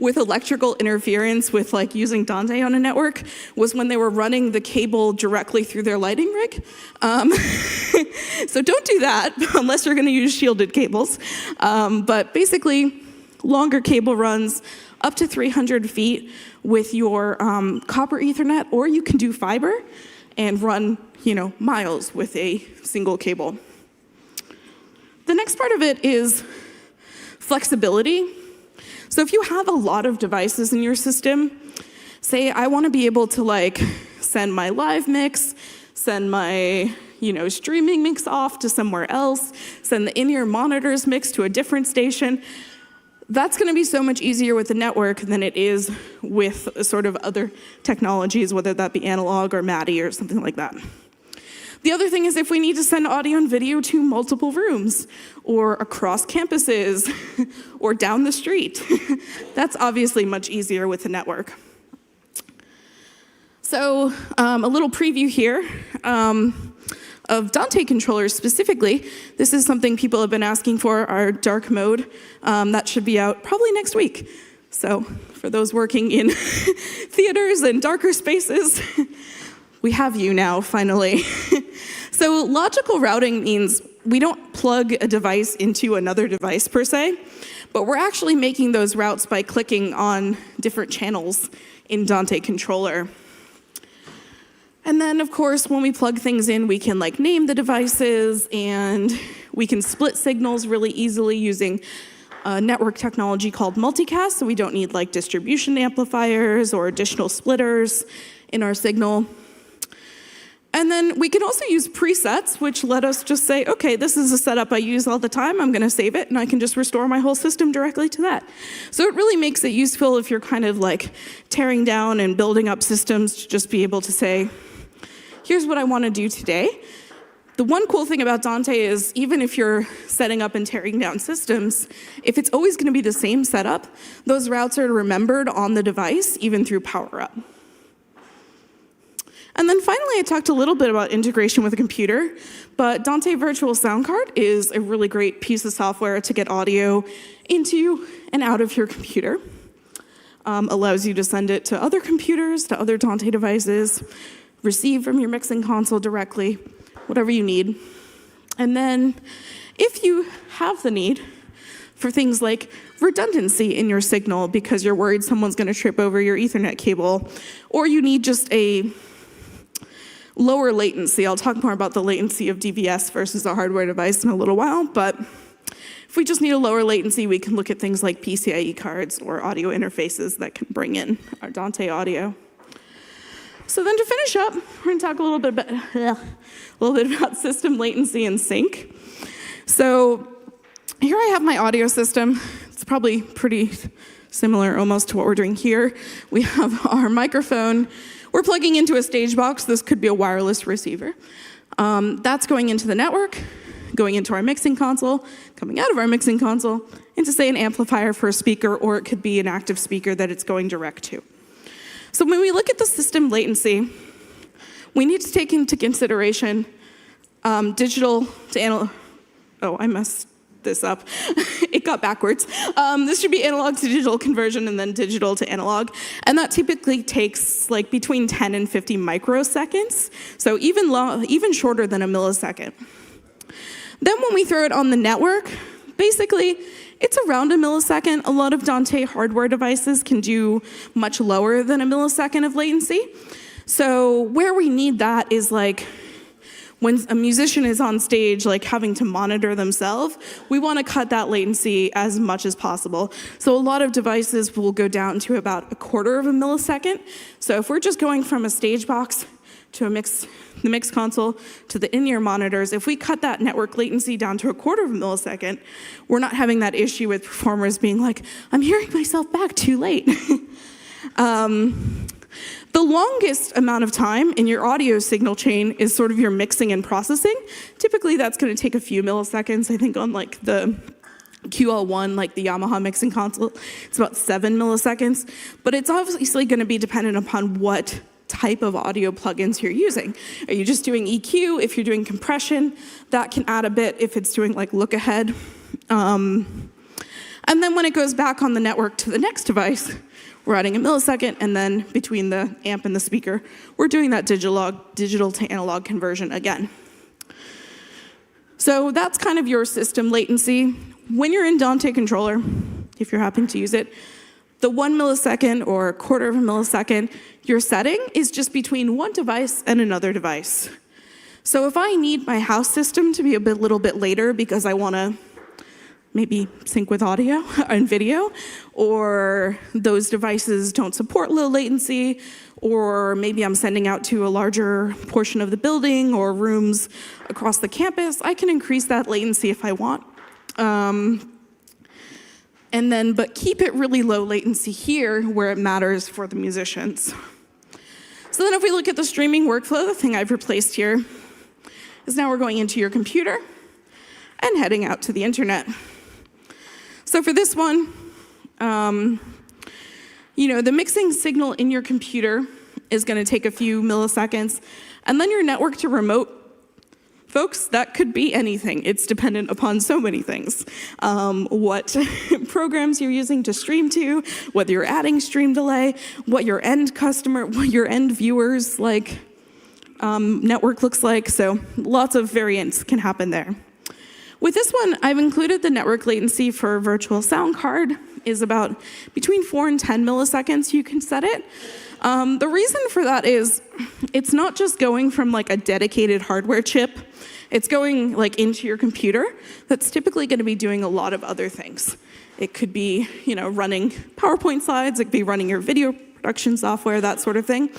with electrical interference with like using Dante on a network was when they were running the cable directly through their lighting rig. So don't do that unless you're going to use shielded cables. But basically, longer cable runs up to 300 feet with your copper Ethernet, or you can do fiber and run, miles with a single cable. The next part of it is flexibility. So if you have a lot of devices in your system, say I want to be able to like send my live mix, send my streaming mix off to somewhere else, send the in-ear monitors mix to a different station. That's going to be so much easier with the network than it is with sort of other technologies, whether that be analog or MADI or something like that. The other thing is if we need to send audio and video to multiple rooms or across campuses or down the street, that's obviously much easier with the network. So a little preview here of Dante controllers specifically. This is something people have been asking for, our dark mode. That should be out probably next week. So for those working in theaters and darker spaces, we have you now, finally. So logical routing means we don't plug a device into another device per se, but we're actually making those routes by clicking on different channels in Dante controller. And then, of course, when we plug things in, we can like name the devices, and we can split signals really easily using a network technology called multicast, so we don't need like distribution amplifiers or additional splitters in our signal. And then we can also use presets, which let us just say, okay, this is a setup I use all the time, I'm gonna save it, and I can just restore my whole system directly to that. So it really makes it useful if you're kind of like tearing down and building up systems to just be able to say, here's what I wanna do today. The one cool thing about Dante is even if you're setting up and tearing down systems, if it's always gonna be the same setup, those routes are remembered on the device, even through power up. And then finally, I talked a little bit about integration with a computer, but Dante Virtual Sound Card is a really great piece of software to get audio into and out of your computer. Allows you to send it to other computers, to other Dante devices, receive from your mixing console directly, whatever you need. And then if you have the need for things like redundancy in your signal because you're worried someone's going to trip over your Ethernet cable, or you need just a lower latency. I'll talk more about the latency of DVS versus a hardware device in a little while, but If we just need a lower latency, we can look at things like PCIe cards or audio interfaces that can bring in our Dante audio. So then to finish up, we're going to talk a little bit about system latency and sync. So here I have my audio system. It's probably pretty similar almost to what we're doing here. We have our microphone. We're plugging into a stage box. This could be a wireless receiver. That's going into the network, going into our mixing console, coming out of our mixing console, into, say, an amplifier for a speaker, or it could be an active speaker that it's going direct to. So when we look at the system latency, we need to take into consideration digital to analog. Oh, I messed this up. It got backwards. This should be analog to digital conversion and then digital to analog. And that typically takes like between 10 and 50 microseconds. So even shorter than a millisecond. Then when we throw it on the network, basically, it's around a millisecond. A lot of Dante hardware devices can do much lower than a millisecond of latency. So where we need that is like when a musician is on stage, like having to monitor themselves, we want to cut that latency as much as possible. So a lot of devices will go down to about a quarter of a millisecond. So if we're just going from a stage box to the mix console to the in-ear monitors, if we cut that network latency down to a quarter of a millisecond, we're not having that issue with performers being like, I'm hearing myself back too late. The longest amount of time in your audio signal chain is sort of your mixing and processing. Typically that's going to take a few milliseconds. I think on like the QL1, like the Yamaha mixing console, it's about 7 milliseconds. But it's obviously going to be dependent upon what type of audio plugins you're using. Are you just doing EQ? If you're doing compression, that can add a bit if it's doing like look ahead. And then when it goes back on the network to the next device, we're adding a millisecond, and then between the amp and the speaker, we're doing that digital to analog conversion again. So that's kind of your system latency. When you're in Dante Controller, if you're happy to use it, the 1 millisecond or a quarter of a millisecond, your setting is just between one device and another device. So if I need my house system to be a little bit later because I want to maybe sync with audio and video, or those devices don't support low latency, or maybe I'm sending out to a larger portion of the building or rooms across the campus, I can increase that latency if I want. But keep it really low latency here where it matters for the musicians. So then if we look at the streaming workflow, the thing I've replaced here is now we're going into your computer and heading out to the internet. So for this one, the mixing signal in your computer is going to take a few milliseconds, and then your network to remote, folks, that could be anything. It's dependent upon so many things. What programs you're using to stream to, whether you're adding stream delay, what your end viewers network looks like. So lots of variants can happen there. With this one, I've included the network latency for a virtual sound card is about between 4 and 10 milliseconds you can set it. The reason for that is it's not just going from like a dedicated hardware chip. It's going like into your computer that's typically going to be doing a lot of other things. It could be, running PowerPoint slides. It could be running your video production software, that sort of thing.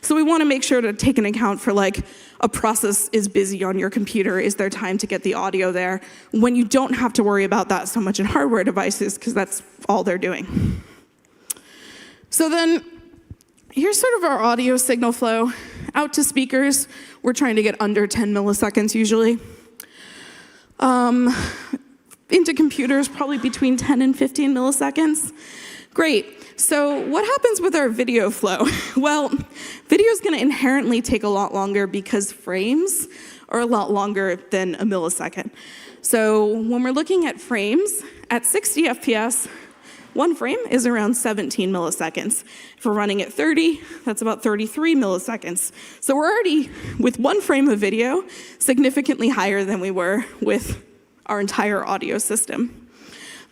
So we want to make sure to take an account for like a process is busy on your computer. Is there time to get the audio there when you don't have to worry about that so much in hardware devices because that's all they're doing. So then here's sort of our audio signal flow. Out to speakers, we're trying to get under 10 milliseconds usually. Into computers, probably between 10 and 15 milliseconds. Great. So what happens with our video flow? Well, video is going to inherently take a lot longer because frames are a lot longer than a millisecond. So when we're looking at frames, at 60 FPS, one frame is around 17 milliseconds. If we're running at 30, that's about 33 milliseconds. So we're already, with one frame of video, significantly higher than we were with our entire audio system.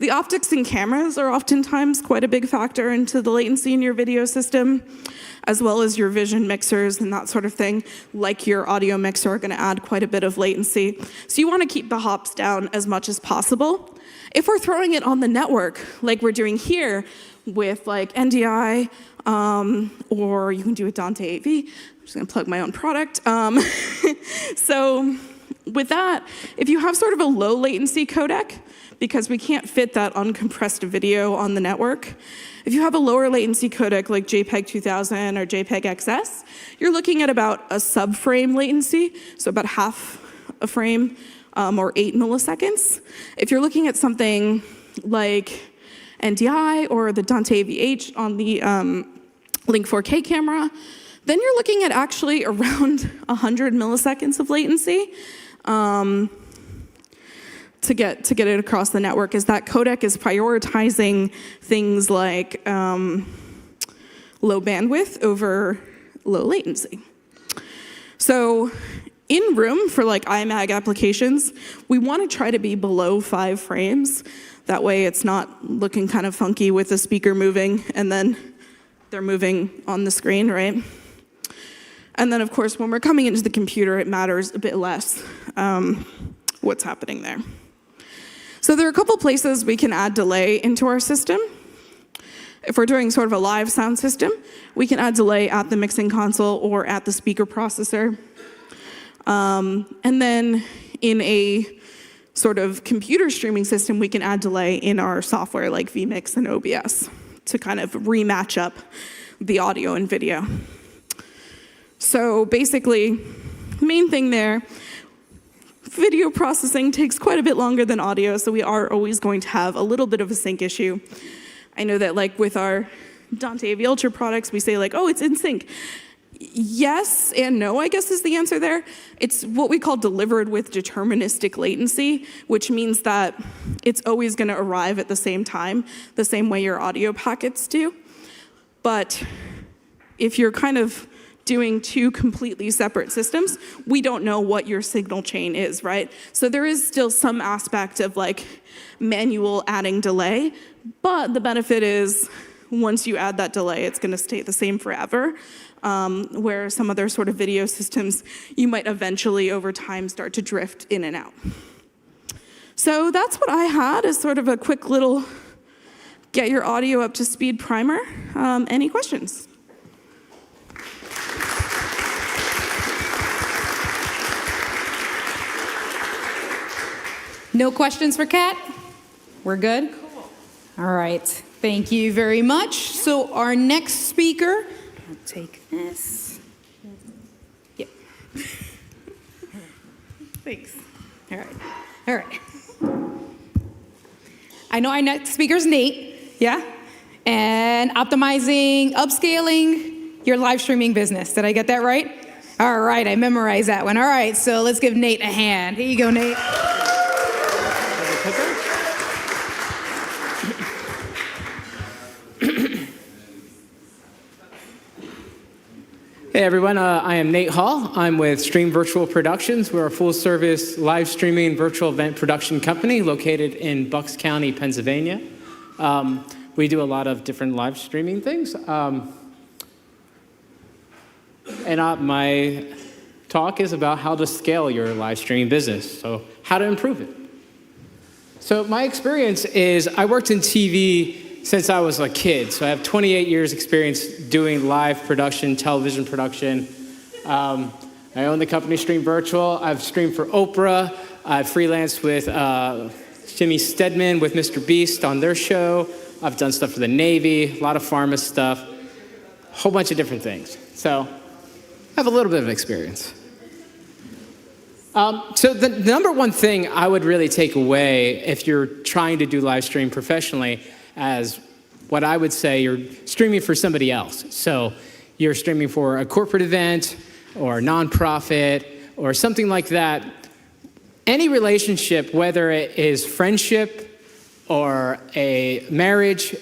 The optics in cameras are oftentimes quite a big factor into the latency in your video system, as well as your vision mixers and that sort of thing, like your audio mixer, are going to add quite a bit of latency. So you want to keep the hops down as much as possible. If we're throwing it on the network, like we're doing here with like NDI, or you can do with Dante AV. I'm just going to plug my own product. So with that, if you have sort of a low latency codec, because we can't fit that uncompressed video on the network, if you have a lower latency codec like JPEG 2000 or JPEG XS, you're looking at about a sub-frame latency, so about half a frame or 8 milliseconds. If you're looking at something like NDI or the Dante AV-H on the Link 4K camera, then you're looking at actually around 100 milliseconds of latency to get it across the network, is that codec is prioritizing things like low bandwidth over low latency. So in room for like iMag applications, we want to try to be below 5 frames. That way it's not looking kind of funky with the speaker moving and then they're moving on the screen, right? And then of course, when we're coming into the computer, it matters a bit less what's happening there. So there are a couple places we can add delay into our system. If we're doing sort of a live sound system, we can add delay at the mixing console or at the speaker processor. And then in a sort of computer streaming system, we can add delay in our software like vMix and OBS to kind of rematch up the audio and video. So basically, the main thing there, video processing takes quite a bit longer than audio, so we are always going to have a little bit of a sync issue. I know that like with our Dante AV Ultra products, we say like, oh, it's in sync. Yes and no, I guess is the answer there. It's what we call delivered with deterministic latency, which means that it's always going to arrive at the same time, the same way your audio packets do. But if you're kind of doing 2 completely separate systems, we don't know what your signal chain is, right? So there is still some aspect of like manual adding delay, but the benefit is once you add that delay, it's going to stay the same forever. Where some other sort of video systems, you might eventually over time start to drift in and out. So that's what I had as sort of a quick little get your audio up to speed primer. Any questions? No questions for Kat? We're good? Cool. All right. Thank you very much. So our next speaker, I'll take this. Yep. Thanks. All right. All right. I know our next speaker's Nate, yeah? And optimizing, upscaling your live streaming business. Did I get that right? Yes. All right, I memorized that one. All right, so let's give Nate a hand. Here you go, Nate. Hey everyone, I am Nate Hall. I'm with Stream Virtual Productions. We're a full-service live streaming virtual event production company located in Bucks County, Pennsylvania. We do a lot of different live streaming things. My talk is about how to scale your live streaming business, so how to improve it. So my experience is I worked in TV since I was a kid, so I have 28 years experience doing live production, television production. I own the company Stream Virtual. I've streamed for Oprah. I've freelanced with Jimmy Stedman with Mr. Beast on their show. I've done stuff for the Navy, a lot of pharma stuff, a whole bunch of different things. So I have a little bit of experience. So the number one thing I would really take away if you're trying to do live stream professionally as what I would say you're streaming for somebody else. So you're streaming for a corporate event or a nonprofit or something like that. Any relationship, whether it is friendship or a marriage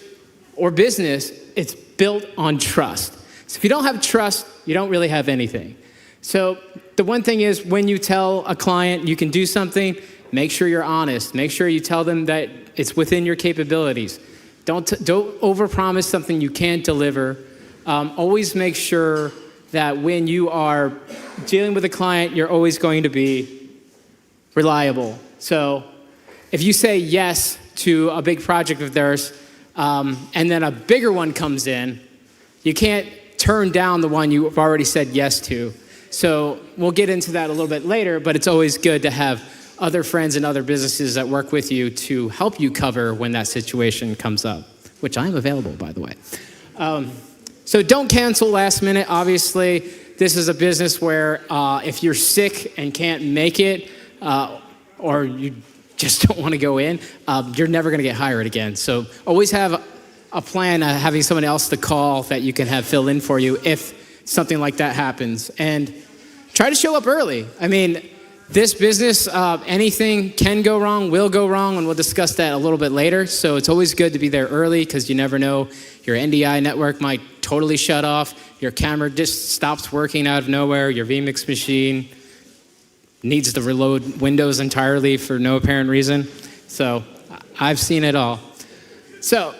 or business, it's built on trust. So if you don't have trust, you don't really have anything. So the one thing is when you tell a client you can do something, Make sure you're honest. Make sure you tell them that it's within your capabilities. Don't overpromise something you can't deliver. Always make sure that when you are dealing with a client, you're always going to be reliable. So if you say yes to a big project of theirs, and then a bigger one comes in, you can't turn down the one you've already said yes to. So we'll get into that a little bit later, but it's always good to have other friends and other businesses that work with you to help you cover when that situation comes up, which I'm available, by the way. So don't cancel last minute. Obviously, this is a business where if you're sick and can't make it, or you just don't want to go in, you're never going to get hired again. So always have a plan, having someone else to call that you can have fill in for you if something like that happens. And try to show up early. I mean, this business, anything can go wrong, will go wrong, and we'll discuss that a little bit later. So it's always good to be there early because you never know. Your NDI network might totally shut off. Your camera just stops working out of nowhere. Your vMix machine needs to reload Windows entirely for no apparent reason. So I've seen it all. So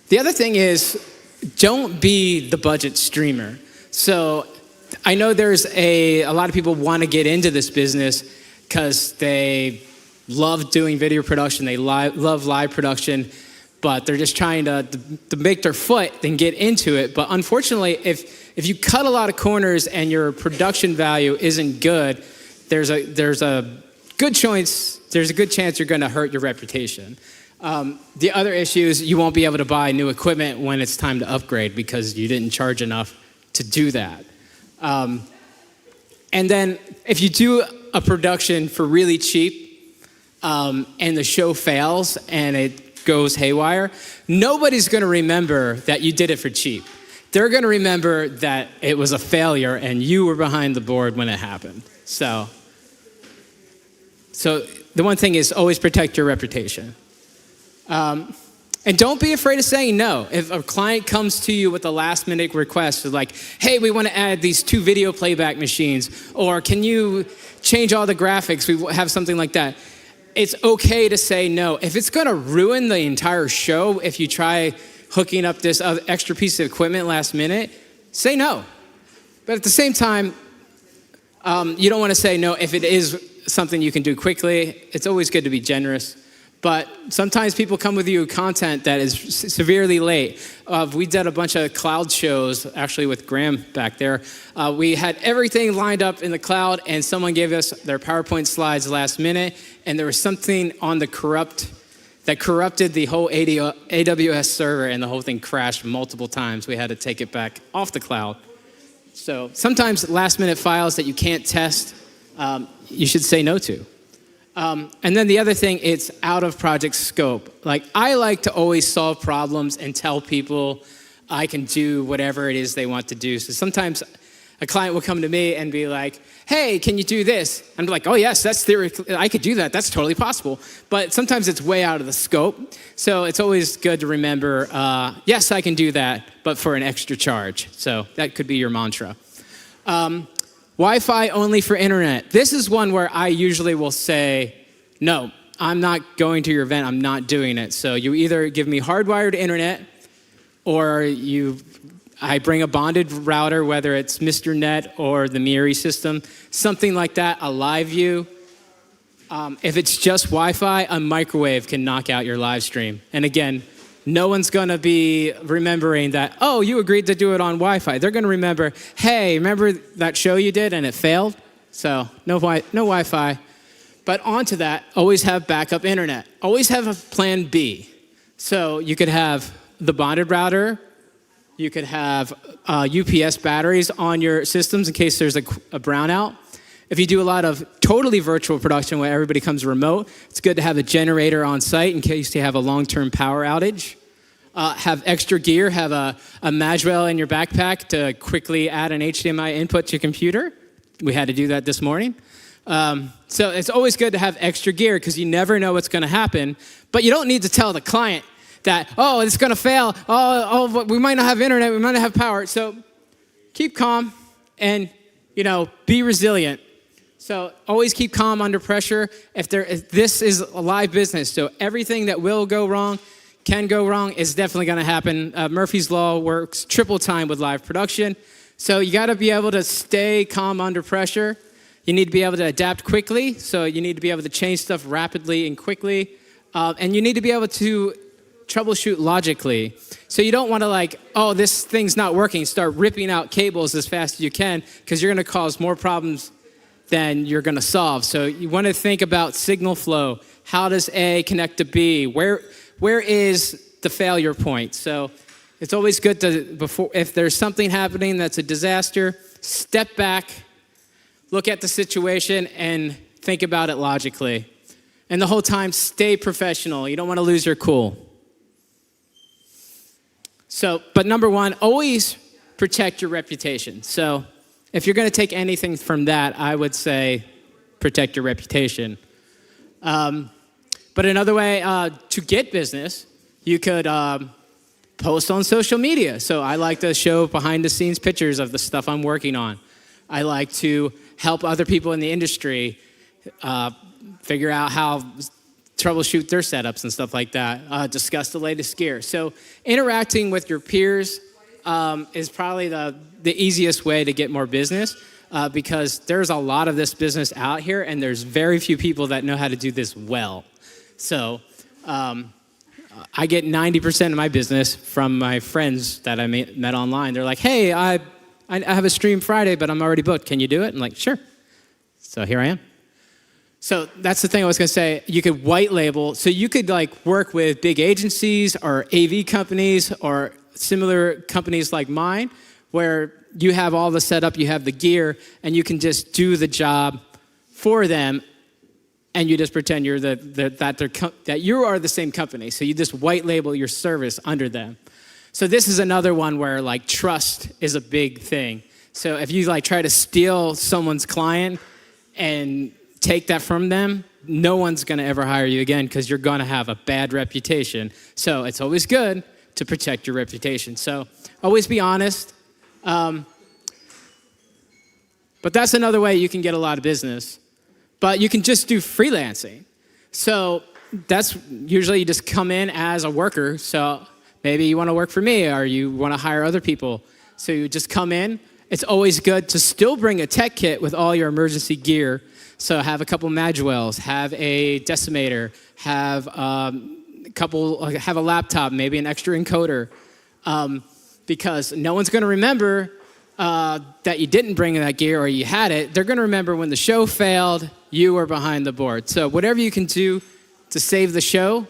the other thing is, don't be the budget streamer. So I know there's a lot of people want to get into this business because they love doing video production, they love live production, but they're just trying to make their foot and get into it. But unfortunately, if you cut a lot of corners and your production value isn't good, there's a good chance you're going to hurt your reputation. The other issue is you won't be able to buy new equipment when it's time to upgrade because you didn't charge enough to do that. And then if you do a production for really cheap and the show fails and it goes haywire, nobody's going to remember that you did it for cheap. They're going to remember that it was a failure and you were behind the board when it happened. So the one thing is always protect your reputation. And don't be afraid of saying no. If a client comes to you with a last minute request, like, hey, we want to add these 2 video playback machines, or can you change all the graphics? We have something like that. It's okay to say no. If it's going to ruin the entire show, if you try hooking up this extra piece of equipment last minute, say no. But at the same time, you don't want to say no if it is something you can do quickly. It's always good to be generous. But sometimes people come with you content that is severely late. We did a bunch of cloud shows, actually with Graham back there. We had everything lined up in the cloud, and someone gave us their PowerPoint slides last minute, and there was something on that corrupted the whole AWS server, and the whole thing crashed multiple times. We had to take it back off the cloud. So sometimes last-minute files that you can't test, you should say no to. And then the other thing, it's out of project scope. Like, I like to always solve problems and tell people I can do whatever it is they want to do. So sometimes a client will come to me and be like, hey, can you do this? I'm like, oh yes, that's theoretically, I could do that. That's totally possible. But sometimes it's way out of the scope. So it's always good to remember, yes, I can do that, but for an extra charge. So that could be your mantra. Wi-Fi only for internet. This is one where I usually will say, no, I'm not going to your event. I'm not doing it. So you either give me hardwired internet or I bring a bonded router, whether it's Mr. Net or the Miri system, something like that, a live view. If it's just Wi-Fi, a microwave can knock out your live stream. And again, no one's going to be remembering that, oh, you agreed to do it on Wi-Fi. They're going to remember, hey, remember that show you did and it failed? So no Wi-Fi. But onto that, always have backup internet. Always have a plan B. So you could have the bonded router. You could have UPS batteries on your systems in case there's a brownout. If you do a lot of totally virtual production where everybody comes remote, it's good to have a generator on site in case you have a long-term power outage. Have extra gear, have a Magwell in your backpack to quickly add an HDMI input to your computer. We had to do that this morning. So it's always good to have extra gear because you never know what's going to happen. But you don't need to tell the client that, oh, it's going to fail. Oh, we might not have internet. We might not have power. So keep calm and, be resilient. So always keep calm under pressure. If this is a live business, so everything that will go wrong, can go wrong, is definitely going to happen. Murphy's Law works triple time with live production. So you got to be able to stay calm under pressure. You need to be able to adapt quickly. So you need to be able to change stuff rapidly and quickly. And you need to be able to troubleshoot logically. So you don't want to like, oh, this thing's not working, start ripping out cables as fast as you can, because you're going to cause more problems than you're going to solve. So you want to think about signal flow. How does A connect to B? Where is the failure point? So it's always good to, if there's something happening that's a disaster, step back, look at the situation, and think about it logically. And the whole time, stay professional. You don't want to lose your cool. So, but number one, always protect your reputation. So if you're going to take anything from that, I would say protect your reputation. But another way to get business, you could post on social media. So I like to show behind the scenes pictures of the stuff I'm working on. I like to help other people in the industry figure out how troubleshoot their setups and stuff like that, discuss the latest gear. So interacting with your peers is probably the easiest way to get more business because there's a lot of this business out here and there's very few people that know how to do this well. So I get 90% of my business from my friends that I met online. They're like, hey, I have a stream Friday, but I'm already booked. Can you do it? I'm like, sure. So here I am. So that's the thing I was going to say. You could white label. So you could like work with big agencies or AV companies or similar companies like mine where you have all the setup, you have the gear, and you can just do the job for them, and you just pretend you're that you are the same company. So you just white label your service under them. So this is another one where like trust is a big thing. So if you like try to steal someone's client and take that from them, no one's going to ever hire you again because you're going to have a bad reputation. So it's always good to protect your reputation. So always be honest. But that's another way you can get a lot of business. But you can just do freelancing. So that's usually you just come in as a worker. So maybe you want to work for me or you want to hire other people. So you just come in. It's always good to still bring a tech kit with all your emergency gear. So have a couple Magwells, have a decimator, have a laptop, maybe an extra encoder, because no one's going to remember that you didn't bring that gear or you had it. They're going to remember when the show failed, you were behind the board. So whatever you can do to save the show,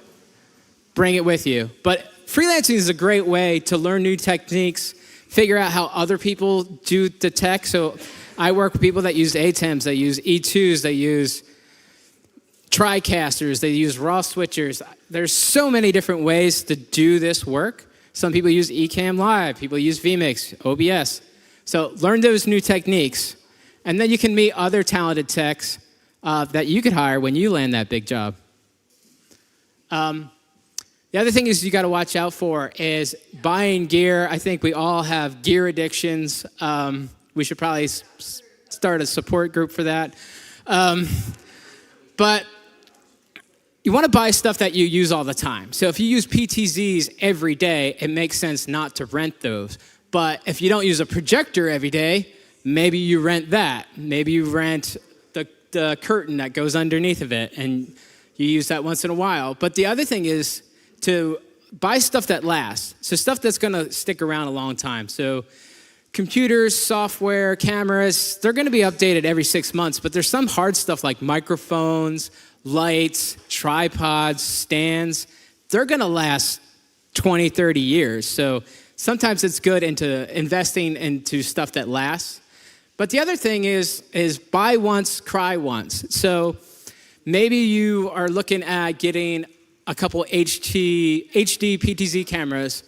bring it with you. But freelancing is a great way to learn new techniques, figure out how other people do the tech. So I work with people that use ATEMs, they use E2s, they use TriCasters, they use raw switchers. There's so many different ways to do this work. Some people use Ecamm Live, people use vMix, OBS. So learn those new techniques, and then you can meet other talented techs that you could hire when you land that big job. The other thing is you got to watch out for is buying gear. I think we all have gear addictions. We should probably start a support group for that. But you want to buy stuff that you use all the time. So if you use PTZs every day, it makes sense not to rent those. But if you don't use a projector every day, maybe you rent that. Maybe you rent the curtain that goes underneath of it, and you use that once in a while. But the other thing is to buy stuff that lasts. So stuff that's going to stick around a long time. So computers, software, cameras, they're going to be updated every 6 months, but there's some hard stuff like microphones, lights, tripods, stands. They're going to last 20, 30 years. So sometimes it's good into investing into stuff that lasts. But the other thing is buy once, cry once. So maybe you are looking at getting a couple HD PTZ cameras,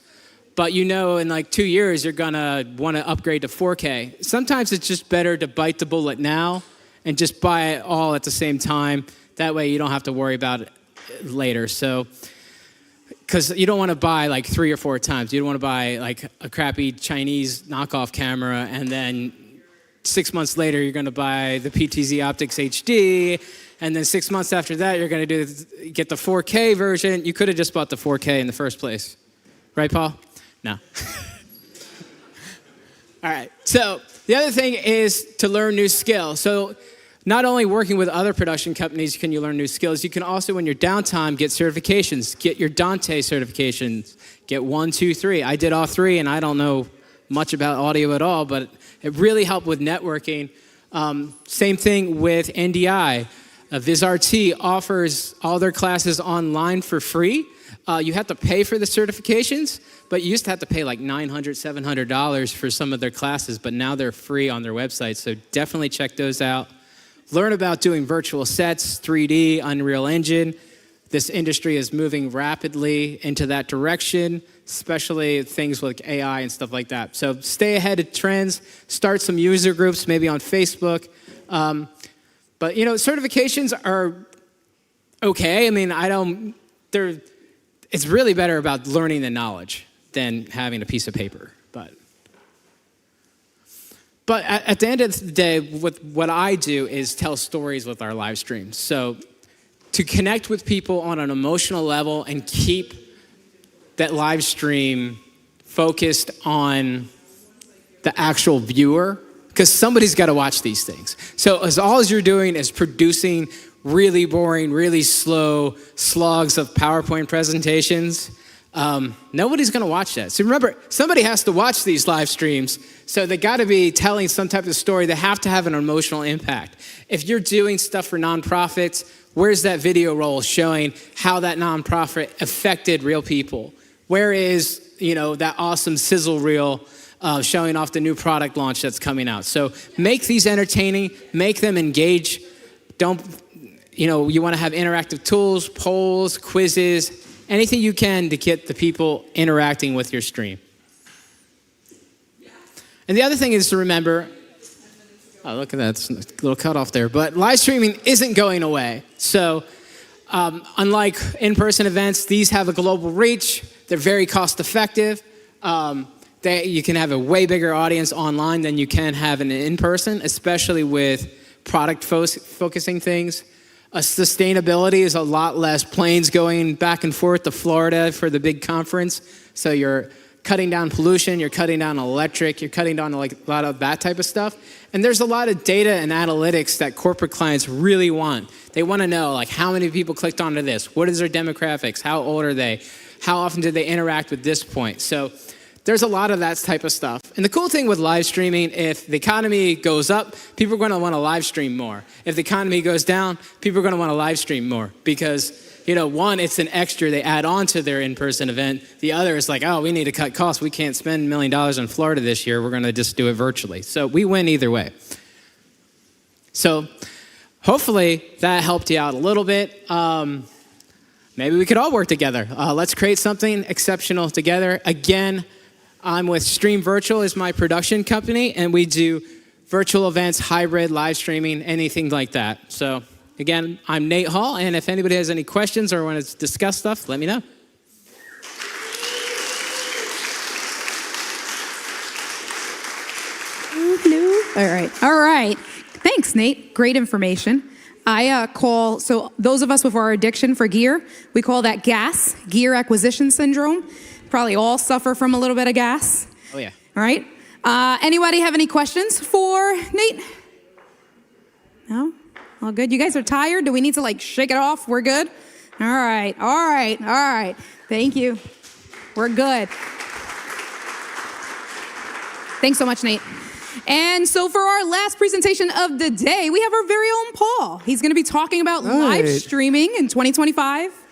but you know in like 2 years you're gonna want to upgrade to 4K. Sometimes it's just better to bite the bullet now and just buy it all at the same time. That way you don't have to worry about it later. So, because you don't want to buy like 3 or 4 times. You don't want to buy like a crappy Chinese knockoff camera and then 6 months later, you're going to buy the PTZ Optics HD, and then 6 months after that, you're going to get the 4K version. You could have just bought the 4K in the first place. Right, Paul? No. All right. So the other thing is to learn new skills. So not only working with other production companies can you learn new skills, you can also, in your downtime, get certifications. Get your Dante certifications. Get 1, 2, 3. I did all 3, and I don't know much about audio at all, but it really helped with networking. Same thing with NDI. VizRT offers all their classes online for free. You have to pay for the certifications, but you used to have to pay like $900, $700 for some of their classes, but now they're free on their website, so definitely check those out. Learn about doing virtual sets, 3D, Unreal Engine. This industry is moving rapidly into that direction, especially things like AI and stuff like that. So stay ahead of trends, start some user groups, maybe on Facebook. But certifications are okay. I mean, it's really better about learning the knowledge than having a piece of paper. But at the end of the day, what I do is tell stories with our live streams. So to connect with people on an emotional level and keep that live stream focused on the actual viewer, because somebody's got to watch these things. So as all you're doing is producing really boring, really slow slogs of PowerPoint presentations, nobody's going to watch that. So remember, somebody has to watch these live streams, so they got to be telling some type of story. They have to have an emotional impact. If you're doing stuff for nonprofits, where's that video roll showing how that nonprofit affected real people? Where is, that awesome sizzle reel showing off the new product launch that's coming out? So make these entertaining, make them engage. You want to have interactive tools, polls, quizzes, anything you can to get the people interacting with your stream. And the other thing is to remember, oh, look at that, it's a little cutoff there, but live streaming isn't going away. So unlike in-person events, these have a global reach. They're very cost effective. You can have a way bigger audience online than you can have in person, especially with product focusing things. Sustainability is a lot less planes going back and forth to Florida for the big conference. So you're cutting down pollution, you're cutting down electric, you're cutting down a lot of that type of stuff. And there's a lot of data and analytics that corporate clients really want. They want to know how many people clicked onto this, what is their demographics, how old are they, how often did they interact with this point. So there's a lot of that type of stuff. And the cool thing with live streaming, if the economy goes up, people are going to want to live stream more. If the economy goes down, people are going to want to live stream more because, one, it's an extra they add on to their in-person event. The other is we need to cut costs. We can't spend $1 million in Florida this year. We're going to just do it virtually. So we win either way. So hopefully that helped you out a little bit. Maybe we could all work together. Let's create something exceptional together. Again, I'm with Stream Virtual is my production company, and we do virtual events, hybrid, live streaming, anything like that. So again, I'm Nate Hall, and if anybody has any questions or want to discuss stuff, let me know. Hello. All right. Thanks, Nate. Great information. I so those of us with our addiction for gear, we call that GAS, gear acquisition syndrome. Probably all suffer from a little bit of gas. Oh, yeah. All right. Anybody have any questions for Nate? No? All good? You guys are tired? Do we need to shake it off? We're good? All right. Thank you. We're good. Thanks so much, Nate. And so for our last presentation of the day, we have our very own Paul. He's going to be talking about live streaming in 2025.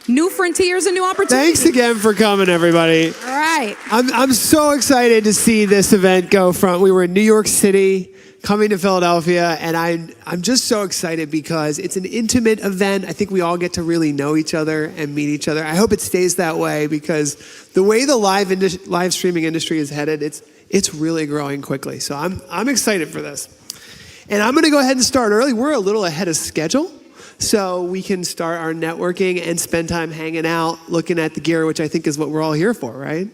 New frontiers and new opportunities. Thanks again for coming, everybody. All right. I'm so excited to see this event go from, we were in New York City, coming to Philadelphia, and I'm just so excited because it's an intimate event. I think we all get to really know each other and meet each other. I hope it stays that way because the way the live streaming industry is headed, it's really growing quickly. So I'm excited for this. And I'm going to go ahead and start early. We're a little ahead of schedule. So we can start our networking and spend time hanging out, looking at the gear, which I think is what we're all here for, right?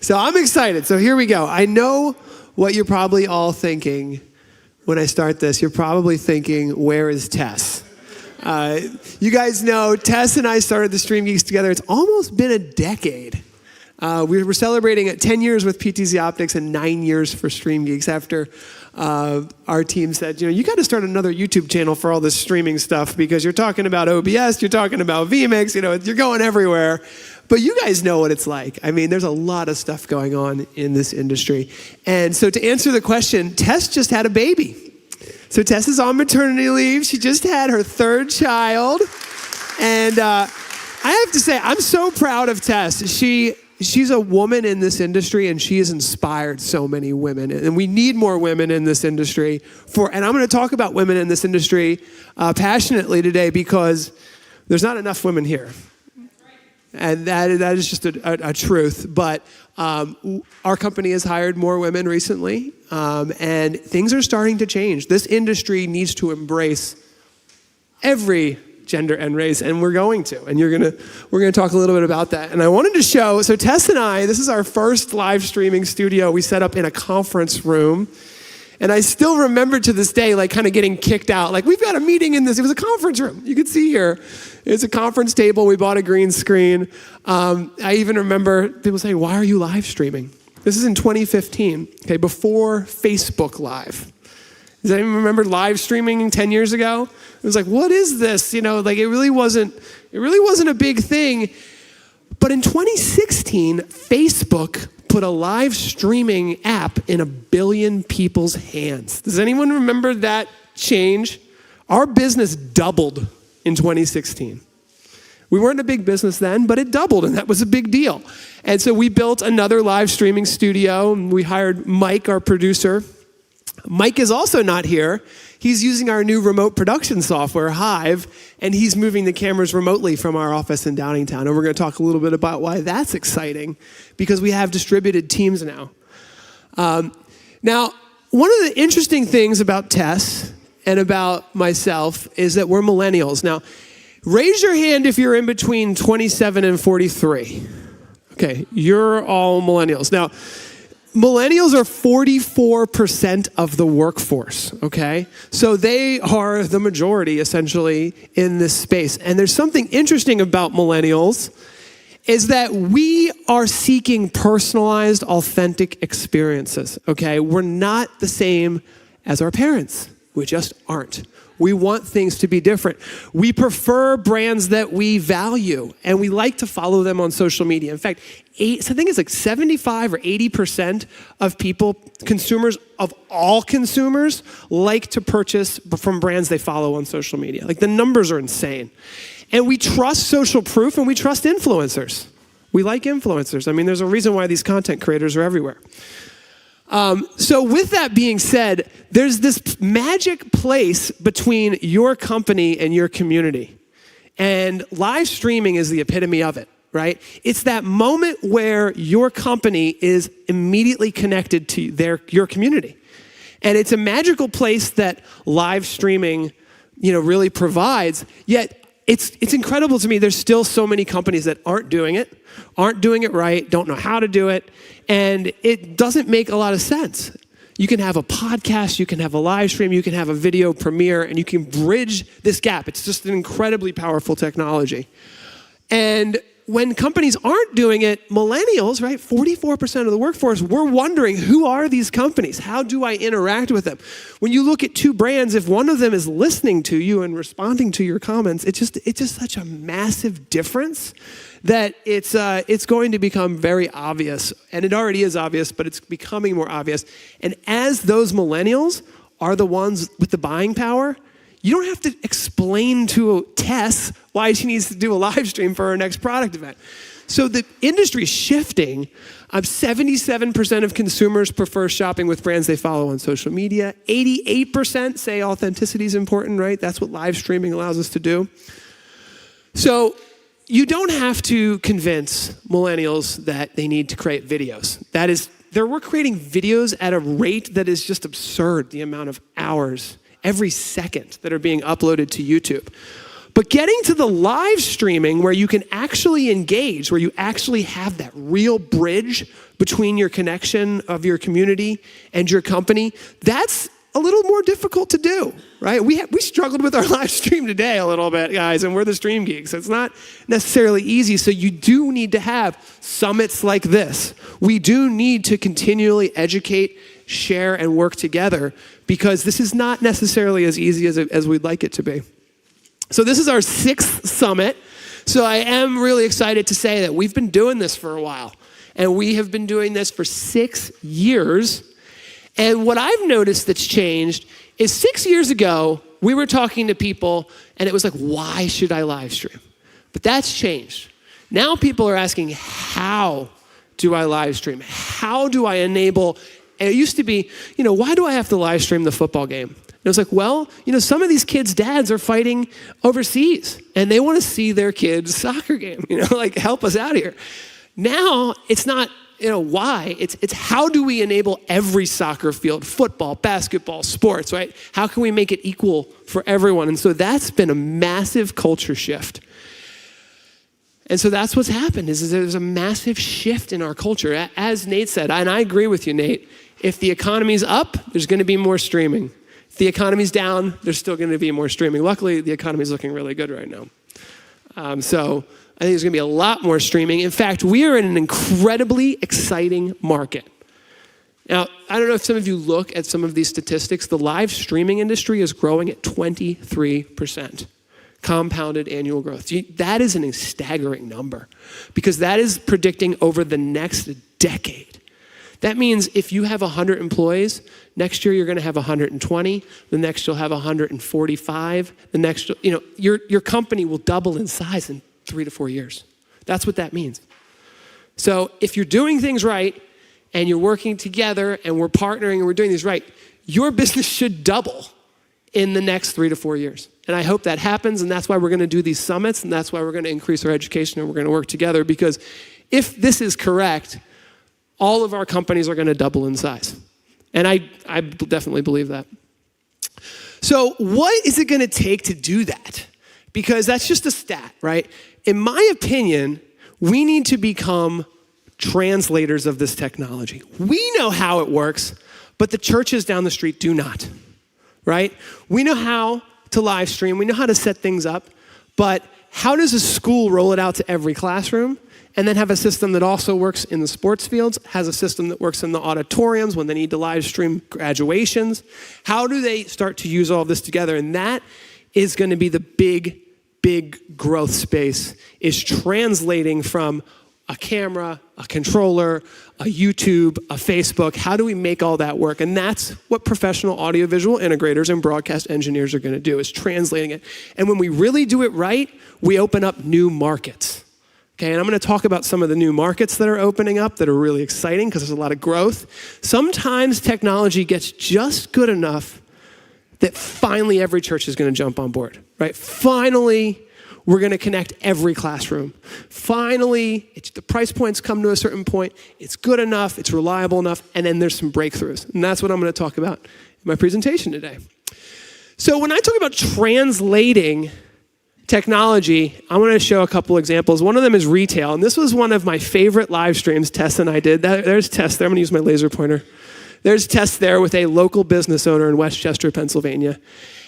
So I'm excited. So here we go. I know what you're probably all thinking. when I start this, you're probably thinking, where is Tess? You guys know Tess and I started the StreamGeeks together. It's almost been a decade. We were celebrating 10 years with PTZ Optics and 9 years for StreamGeeks after our team said, you got to start another YouTube channel for all this streaming stuff because you're talking about OBS, you're talking about vMix, you're going everywhere. But you guys know what it's like. I mean, there's a lot of stuff going on in this industry. And so to answer the question, Tess just had a baby. So Tess is on maternity leave. She just had her third child. And I have to say, I'm so proud of Tess. She's a woman in this industry, and she has inspired so many women. And we need more women in this industry. And I'm going to talk about women in this industry passionately today because there's not enough women here. And that is just a truth. But our company has hired more women recently, and things are starting to change. This industry needs to embrace every gender and race, and we're going to. And we're gonna talk a little bit about that. And I wanted to show, so Tess and I, this is our first live streaming studio we set up in a conference room. And I still remember to this day, kind of getting kicked out. We've got a meeting in this. It was a conference room. You can see here. It's a conference table. We bought a green screen. I even remember people saying, why are you live streaming? This is in 2015, okay, before Facebook Live. Does anyone remember live streaming 10 years ago? It was what is this? It really wasn't a big thing. But in 2016, Facebook put a live streaming app in 1 billion people's hands. Does anyone remember that change? Our business doubled in 2016. We weren't a big business then, but it doubled, and that was a big deal. And so we built another live streaming studio. We hired Mike, our producer. Mike is also not here. He's using our new remote production software, Hive, and he's moving the cameras remotely from our office in Downingtown. And we're going to talk a little bit about why that's exciting, because we have distributed teams now. Now, one of the interesting things about Tess and about myself is that we're millennials. Now, raise your hand if you're in between 27 and 43. Okay, you're all millennials. Now, millennials are 44% of the workforce, okay? So they are the majority, essentially, in this space. And there's something interesting about millennials is that we are seeking personalized, authentic experiences, okay? We're not the same as our parents. We just aren't. We want things to be different. We prefer brands that we value, and we like to follow them on social media. In fact, I think it's 75 or 80% of people, consumers of all consumers, like to purchase from brands they follow on social media. The numbers are insane. And we trust social proof, and we trust influencers. We like influencers. I mean, there's a reason why these content creators are everywhere. So with that being said, there's this magic place between your company and your community. And live streaming is the epitome of it, right? It's that moment where your company is immediately connected to your community. And it's a magical place that live streaming, really provides. Yet it's incredible to me. There's still so many companies that aren't doing it right, don't know how to do it, and it doesn't make a lot of sense. You can have a podcast, you can have a live stream, you can have a video premiere, and you can bridge this gap. It's just an incredibly powerful technology. And when companies aren't doing it, millennials, right, 44% of the workforce, we're wondering, who are these companies? How do I interact with them? When you look at two brands, if one of them is listening to you and responding to your comments, it's just such a massive difference that it's going to become very obvious. And it already is obvious, but it's becoming more obvious. And as those millennials are the ones with the buying power, you don't have to explain to Tess why she needs to do a live stream for her next product event. So the industry is shifting. 77% of consumers prefer shopping with brands they follow on social media. 88% say authenticity is important, right? That's what live streaming allows us to do. So you don't have to convince millennials that they need to create videos. We're creating videos at a rate that is just absurd, the amount of hours every second that are being uploaded to YouTube. But getting to the live streaming where you can actually engage, where you actually have that real bridge between your connection of your community and your company, that's a little more difficult to do, right? We struggled with our live stream today a little bit, guys, and we're the StreamGeeks. It's not necessarily easy, so you do need to have summits like this. We do need to continually educate, share, and work together because this is not necessarily as easy as we'd like it to be. So this is our 6th summit. So I am really excited to say that we've been doing this for a while, and we have been doing this for 6 years. And what I've noticed that's changed is 6 years ago, we were talking to people and it was like, why should I live stream? But that's changed. Now people are asking, how do I live stream? How do I enable? And it used to be, why do I have to live stream the football game? And it was like, well, some of these kids' dads are fighting overseas and they want to see their kids' soccer game, like help us out here. Now it's not, why? It's how do we enable every soccer field, football, basketball, sports, right? How can we make it equal for everyone? And so that's been a massive culture shift. And so that's what's happened is there's a massive shift in our culture. As Nate said, and I agree with you, Nate, if the economy's up, there's going to be more streaming. If the economy's down, there's still going to be more streaming. Luckily, the economy's looking really good right now. So I think there's going to be a lot more streaming. In fact, we are in an incredibly exciting market. Now, I don't know if some of you look at some of these statistics. The live streaming industry is growing at 23% compounded annual growth. That is a staggering number because that is predicting over the next decade. That means if you have 100 employees, next year you're going to have 120. The next you'll have 145. The next, your company will double in size in 3 to 4 years. That's what that means. So if you're doing things right and you're working together and we're partnering and we're doing these right, your business should double in the next 3 to 4 years. And I hope that happens, and that's why we're going to do these summits, and that's why we're going to increase our education and we're going to work together, because if this is correct, all of our companies are going to double in size. And I definitely believe that. So what is it going to take to do that? Because that's just a stat, right? In my opinion, we need to become translators of this technology. We know how it works, but the churches down the street do not, right? We know how to live stream. We know how to set things up, but how does a school roll it out to every classroom and then have a system that also works in the sports fields, has a system that works in the auditoriums when they need to live stream graduations? How do they start to use all of this together? And that is going to be the big growth space, is translating from a camera, a controller, a YouTube, a Facebook. How do we make all that work? And that's what professional audiovisual integrators and broadcast engineers are going to do, is translating it. And when we really do it right, we open up new markets. Okay, and I'm going to talk about some of the new markets that are opening up that are really exciting because there's a lot of growth. Sometimes technology gets just good enough that finally every church is going to jump on board, right? Finally, we're going to connect every classroom. Finally, the price points come to a certain point. It's good enough. It's reliable enough. And then there's some breakthroughs. And that's what I'm going to talk about in my presentation today. So when I talk about translating technology, I want to show a couple examples. One of them is retail. And this was one of my favorite live streams Tess and I did. There's Tess there. I'm going to use my laser pointer. There's Tess there with a local business owner in Westchester, Pennsylvania.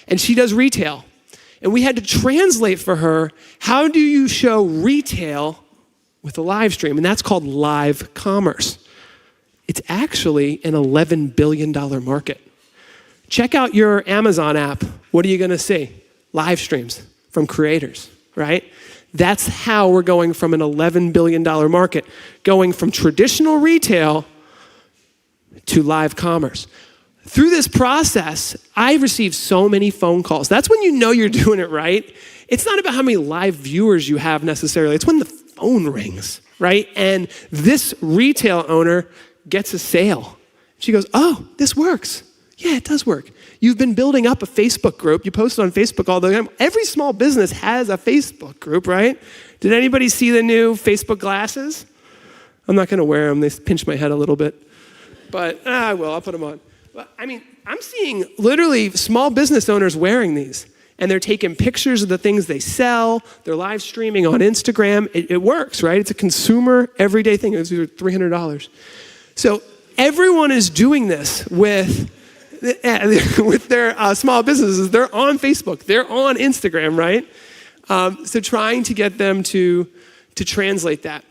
And she does retail. And we had to translate for her, how do you show retail with a live stream? And that's called live commerce. It's actually an $11 billion market. Check out your Amazon app. What are you going to see? Live streams from creators, right? That's how we're going from an $11 billion market, going from traditional retail to live commerce. Through this process, I've received so many phone calls. That's when you know you're doing it right. It's not about how many live viewers you have necessarily. It's when the phone rings, right? And this retail owner gets a sale. She goes, oh, this works. Yeah, it does work. You've been building up a Facebook group. You post on Facebook all the time. Every small business has a Facebook group, right? Did anybody see the new Facebook glasses? I'm not going to wear them. They pinch my head a little bit. But I will. I'll put them on. I mean, I'm seeing literally small business owners wearing these, and they're taking pictures of the things they sell. They're live streaming on Instagram. It works, right? It's a consumer everyday thing. It's $300. So everyone is doing this with with their small businesses. They're on Facebook. They're on Instagram, right? So trying to get them to translate that.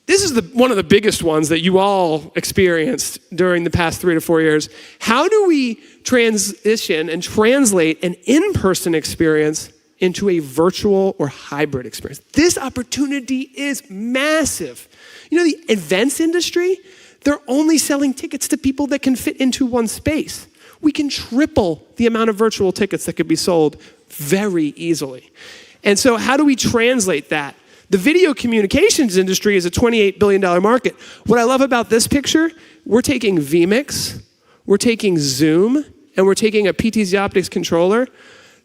This is one of the biggest ones that you all experienced during the past 3 to 4 years. How do we transition and translate an in-person experience into a virtual or hybrid experience? This opportunity is massive. You know, the events industry, they're only selling tickets to people that can fit into one space. We can triple the amount of virtual tickets that could be sold very easily. And so how do we translate that? The video communications industry is a $28 billion market. What I love about this picture, we're taking vMix, we're taking Zoom, and we're taking a PTZ Optics controller.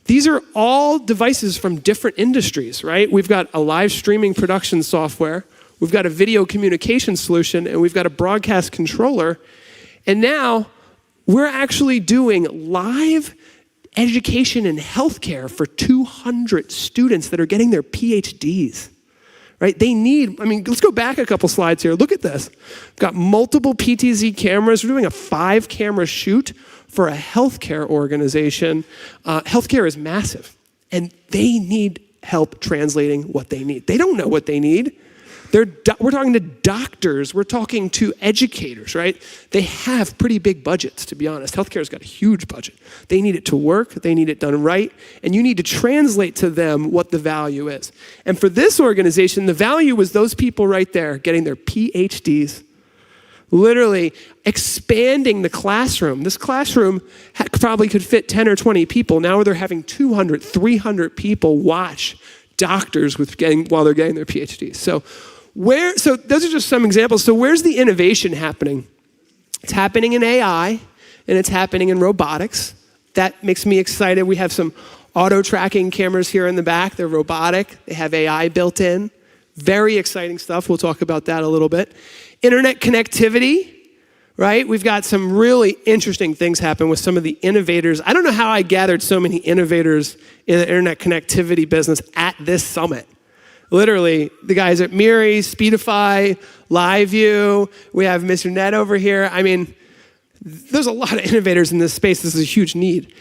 These are all devices from different industries, right? We've got a live streaming production software, we've got a video communication solution, and we've got a broadcast controller. And now we're actually doing live education in healthcare for 200 students that are getting their PhDs. Right? They need, let's go back a couple slides here. Look at this. We've got multiple PTZ cameras. We're doing a 5-camera shoot for a healthcare organization. Healthcare is massive, and they need help translating what they need. They don't know what they need. We're talking to doctors. We're talking to educators, right? They have pretty big budgets, to be honest. Healthcare's got a huge budget. They need it to work. They need it done right. And you need to translate to them what the value is. And for this organization, the value was those people right there getting their PhDs, literally expanding the classroom. This classroom probably could fit 10 or 20 people. Now they're having 200, 300 people watch doctors while they're getting their PhDs. So those are just some examples. So where's the innovation happening? It's happening in AI, and it's happening in robotics. That makes me excited. We have some auto tracking cameras here in the back. They're robotic. They have AI built in. Very exciting stuff. We'll talk about that a little bit. Internet connectivity, right? We've got some really interesting things happen with some of the innovators. I don't know how I gathered so many innovators in the internet connectivity business at this summit. Literally, the guys at Miri, Speedify, LiveView, we have Mr. Net over here. There's a lot of innovators in this space. This is a huge need.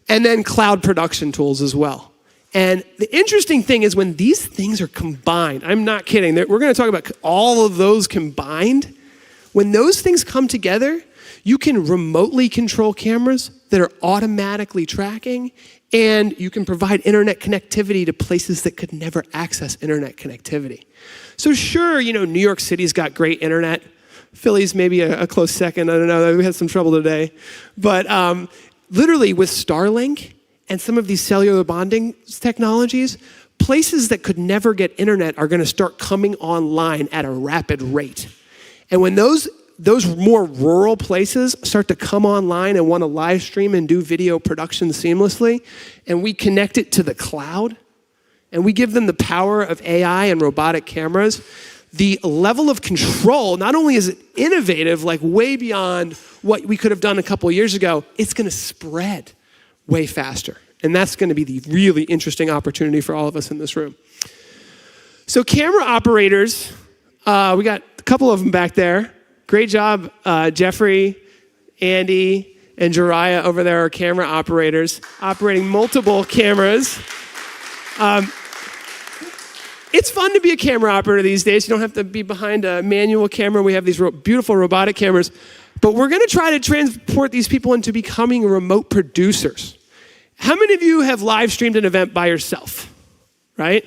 And then cloud production tools as well. And the interesting thing is when these things are combined, I'm not kidding, we're going to talk about all of those combined. When those things come together, you can remotely control cameras that are automatically tracking, and you can provide internet connectivity to places that could never access internet connectivity. So sure, New York City's got great internet. Philly's maybe a close second. I don't know. We had some trouble today. But literally with Starlink and some of these cellular bonding technologies, places that could never get internet are going to start coming online at a rapid rate. And when those more rural places start to come online and want to live stream and do video production seamlessly, and we connect it to the cloud, and we give them the power of AI and robotic cameras, the level of control, not only is it innovative, like way beyond what we could have done a couple of years ago, it's going to spread way faster. And that's going to be the really interesting opportunity for all of us in this room. So camera operators, we got a couple of them back there. Great job, Jeffrey, Andy, and Jariah over there are camera operators, operating multiple cameras. It's fun to be a camera operator these days. You don't have to be behind a manual camera. We have these beautiful robotic cameras. But we're going to try to transport these people into becoming remote producers. How many of you have live streamed an event by yourself, right?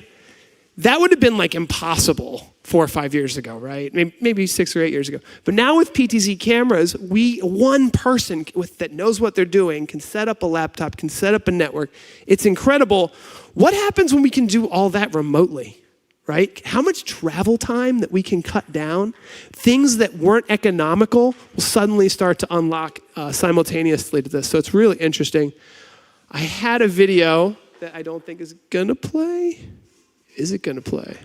That would have been like impossible 4 or 5 years ago, right? Maybe 6 or 8 years ago. But now with PTZ cameras, one person that knows what they're doing can set up a laptop, can set up a network. It's incredible. What happens when we can do all that remotely, right? How much travel time that we can cut down? Things that weren't economical will suddenly start to unlock simultaneously to this. So it's really interesting. I had a video that I don't think is going to play. Is it going to play?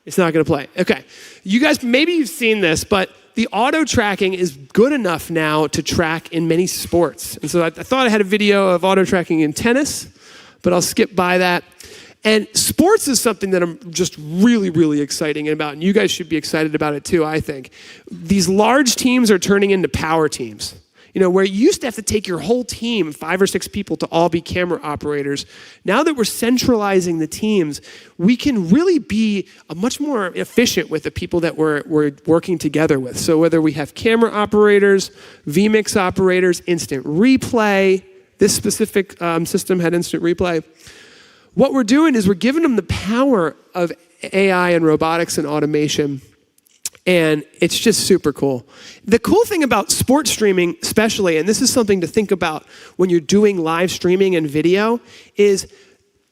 It's not going to play. Okay. You guys, maybe you've seen this, but the auto tracking is good enough now to track in many sports. And so I thought I had a video of auto tracking in tennis, but I'll skip by that. And sports is something that I'm just really, really excited about, and you guys should be excited about it too, I think. These large teams are turning into power teams. where you used to have to take your whole team, 5 or 6 people, to all be camera operators. Now that we're centralizing the teams, we can really be much more efficient with the people that we're working together with. So whether we have camera operators, vMix operators, instant replay, this specific system had instant replay. What we're doing is we're giving them the power of AI and robotics and automation. And it's just super cool. The cool thing about sports streaming especially, and this is something to think about when you're doing live streaming and video, is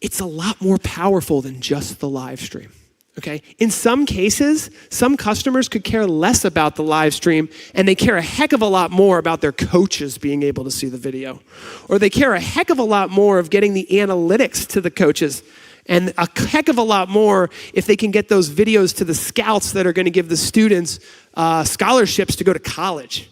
it's a lot more powerful than just the live stream. Okay? In some cases, some customers could care less about the live stream and they care a heck of a lot more about their coaches being able to see the video. Or they care a heck of a lot more of getting the analytics to the coaches, and a heck of a lot more if they can get those videos to the scouts that are going to give the students scholarships to go to college.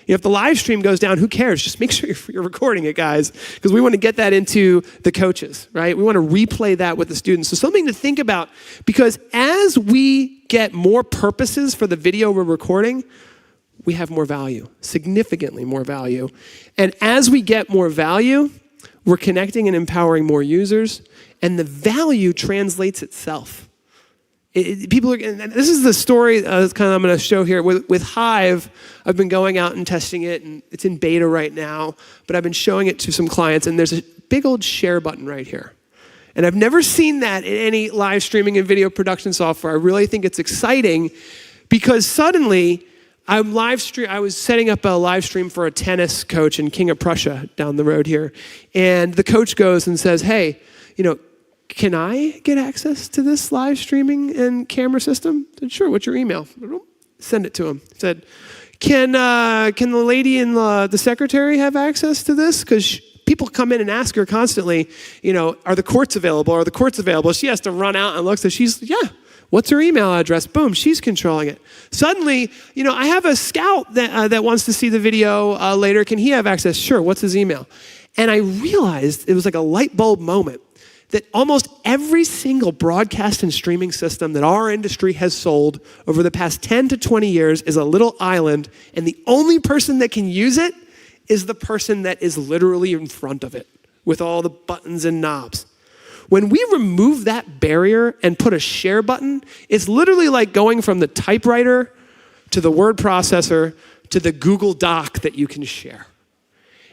If the live stream goes down, who cares? Just make sure you're recording it, guys, because we want to get that into the coaches, right? We want to replay that with the students. So something to think about, because as we get more purposes for the video we're recording, we have more value, significantly more value. And as we get more value, we're connecting and empowering more users, and the value translates itself. People are, and this is the story I'm going to show here. With Hive, I've been going out and testing it, and it's in beta right now, but I've been showing it to some clients, and there's a big old share button right here. And I've never seen that in any live streaming and video production software. I really think it's exciting because suddenly I was setting up a live stream for a tennis coach in King of Prussia down the road here. And the coach goes and says, hey, can I get access to this live streaming and camera system? I said, sure, what's your email? Send it to him. I said, can the lady in the secretary have access to this? Because people come in and ask her constantly, are the courts available? Are the courts available? She has to run out and look. So she's, yeah. What's her email address? Boom, she's controlling it. Suddenly, I have a scout that wants to see the video later. Can he have access? Sure, what's his email? And I realized it was like a light bulb moment that almost every single broadcast and streaming system that our industry has sold over the past 10 to 20 years is a little island, and the only person that can use it is the person that is literally in front of it with all the buttons and knobs. When we remove that barrier and put a share button, it's literally like going from the typewriter to the word processor to the Google Doc that you can share.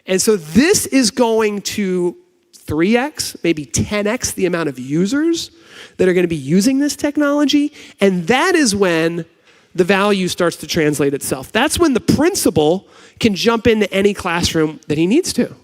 And so this is going to 3x, maybe 10x the amount of users that are going to be using this technology. And that is when the value starts to translate itself. That's when the principal can jump into any classroom that he needs to.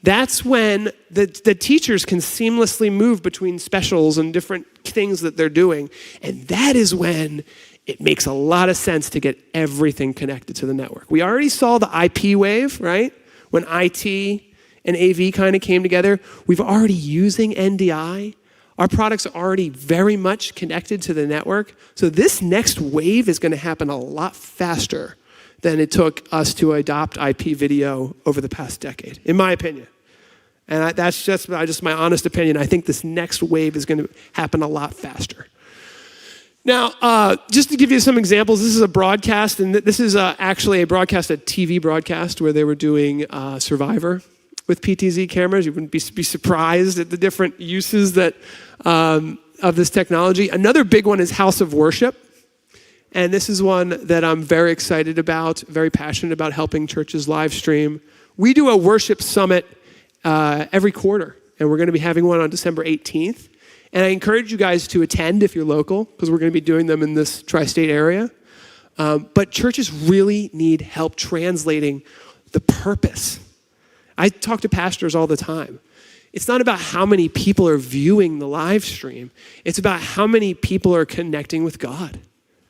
That's when the teachers can seamlessly move between specials and different things that they're doing. And that is when it makes a lot of sense to get everything connected to the network. We already saw the IP wave, right? When IT and AV kind of came together. We've already using NDI. Our products are already very much connected to the network. So this next wave is going to happen a lot faster than it took us to adopt IP video over the past decade, in my opinion. And that's just my honest opinion. I think this next wave is going to happen a lot faster. Now, just to give you some examples, this is a broadcast, and this is actually a TV broadcast where they were doing Survivor with PTZ cameras. You wouldn't be surprised at the different uses that of this technology. Another big one is House of Worship. And this is one that I'm very excited about, very passionate about helping churches live stream. We do a worship summit every quarter, and we're going to be having one on December 18th. And I encourage you guys to attend if you're local, because we're going to be doing them in this tri-state area. But churches really need help translating the purpose. I talk to pastors all the time. It's not about how many people are viewing the live stream. It's about how many people are connecting with God.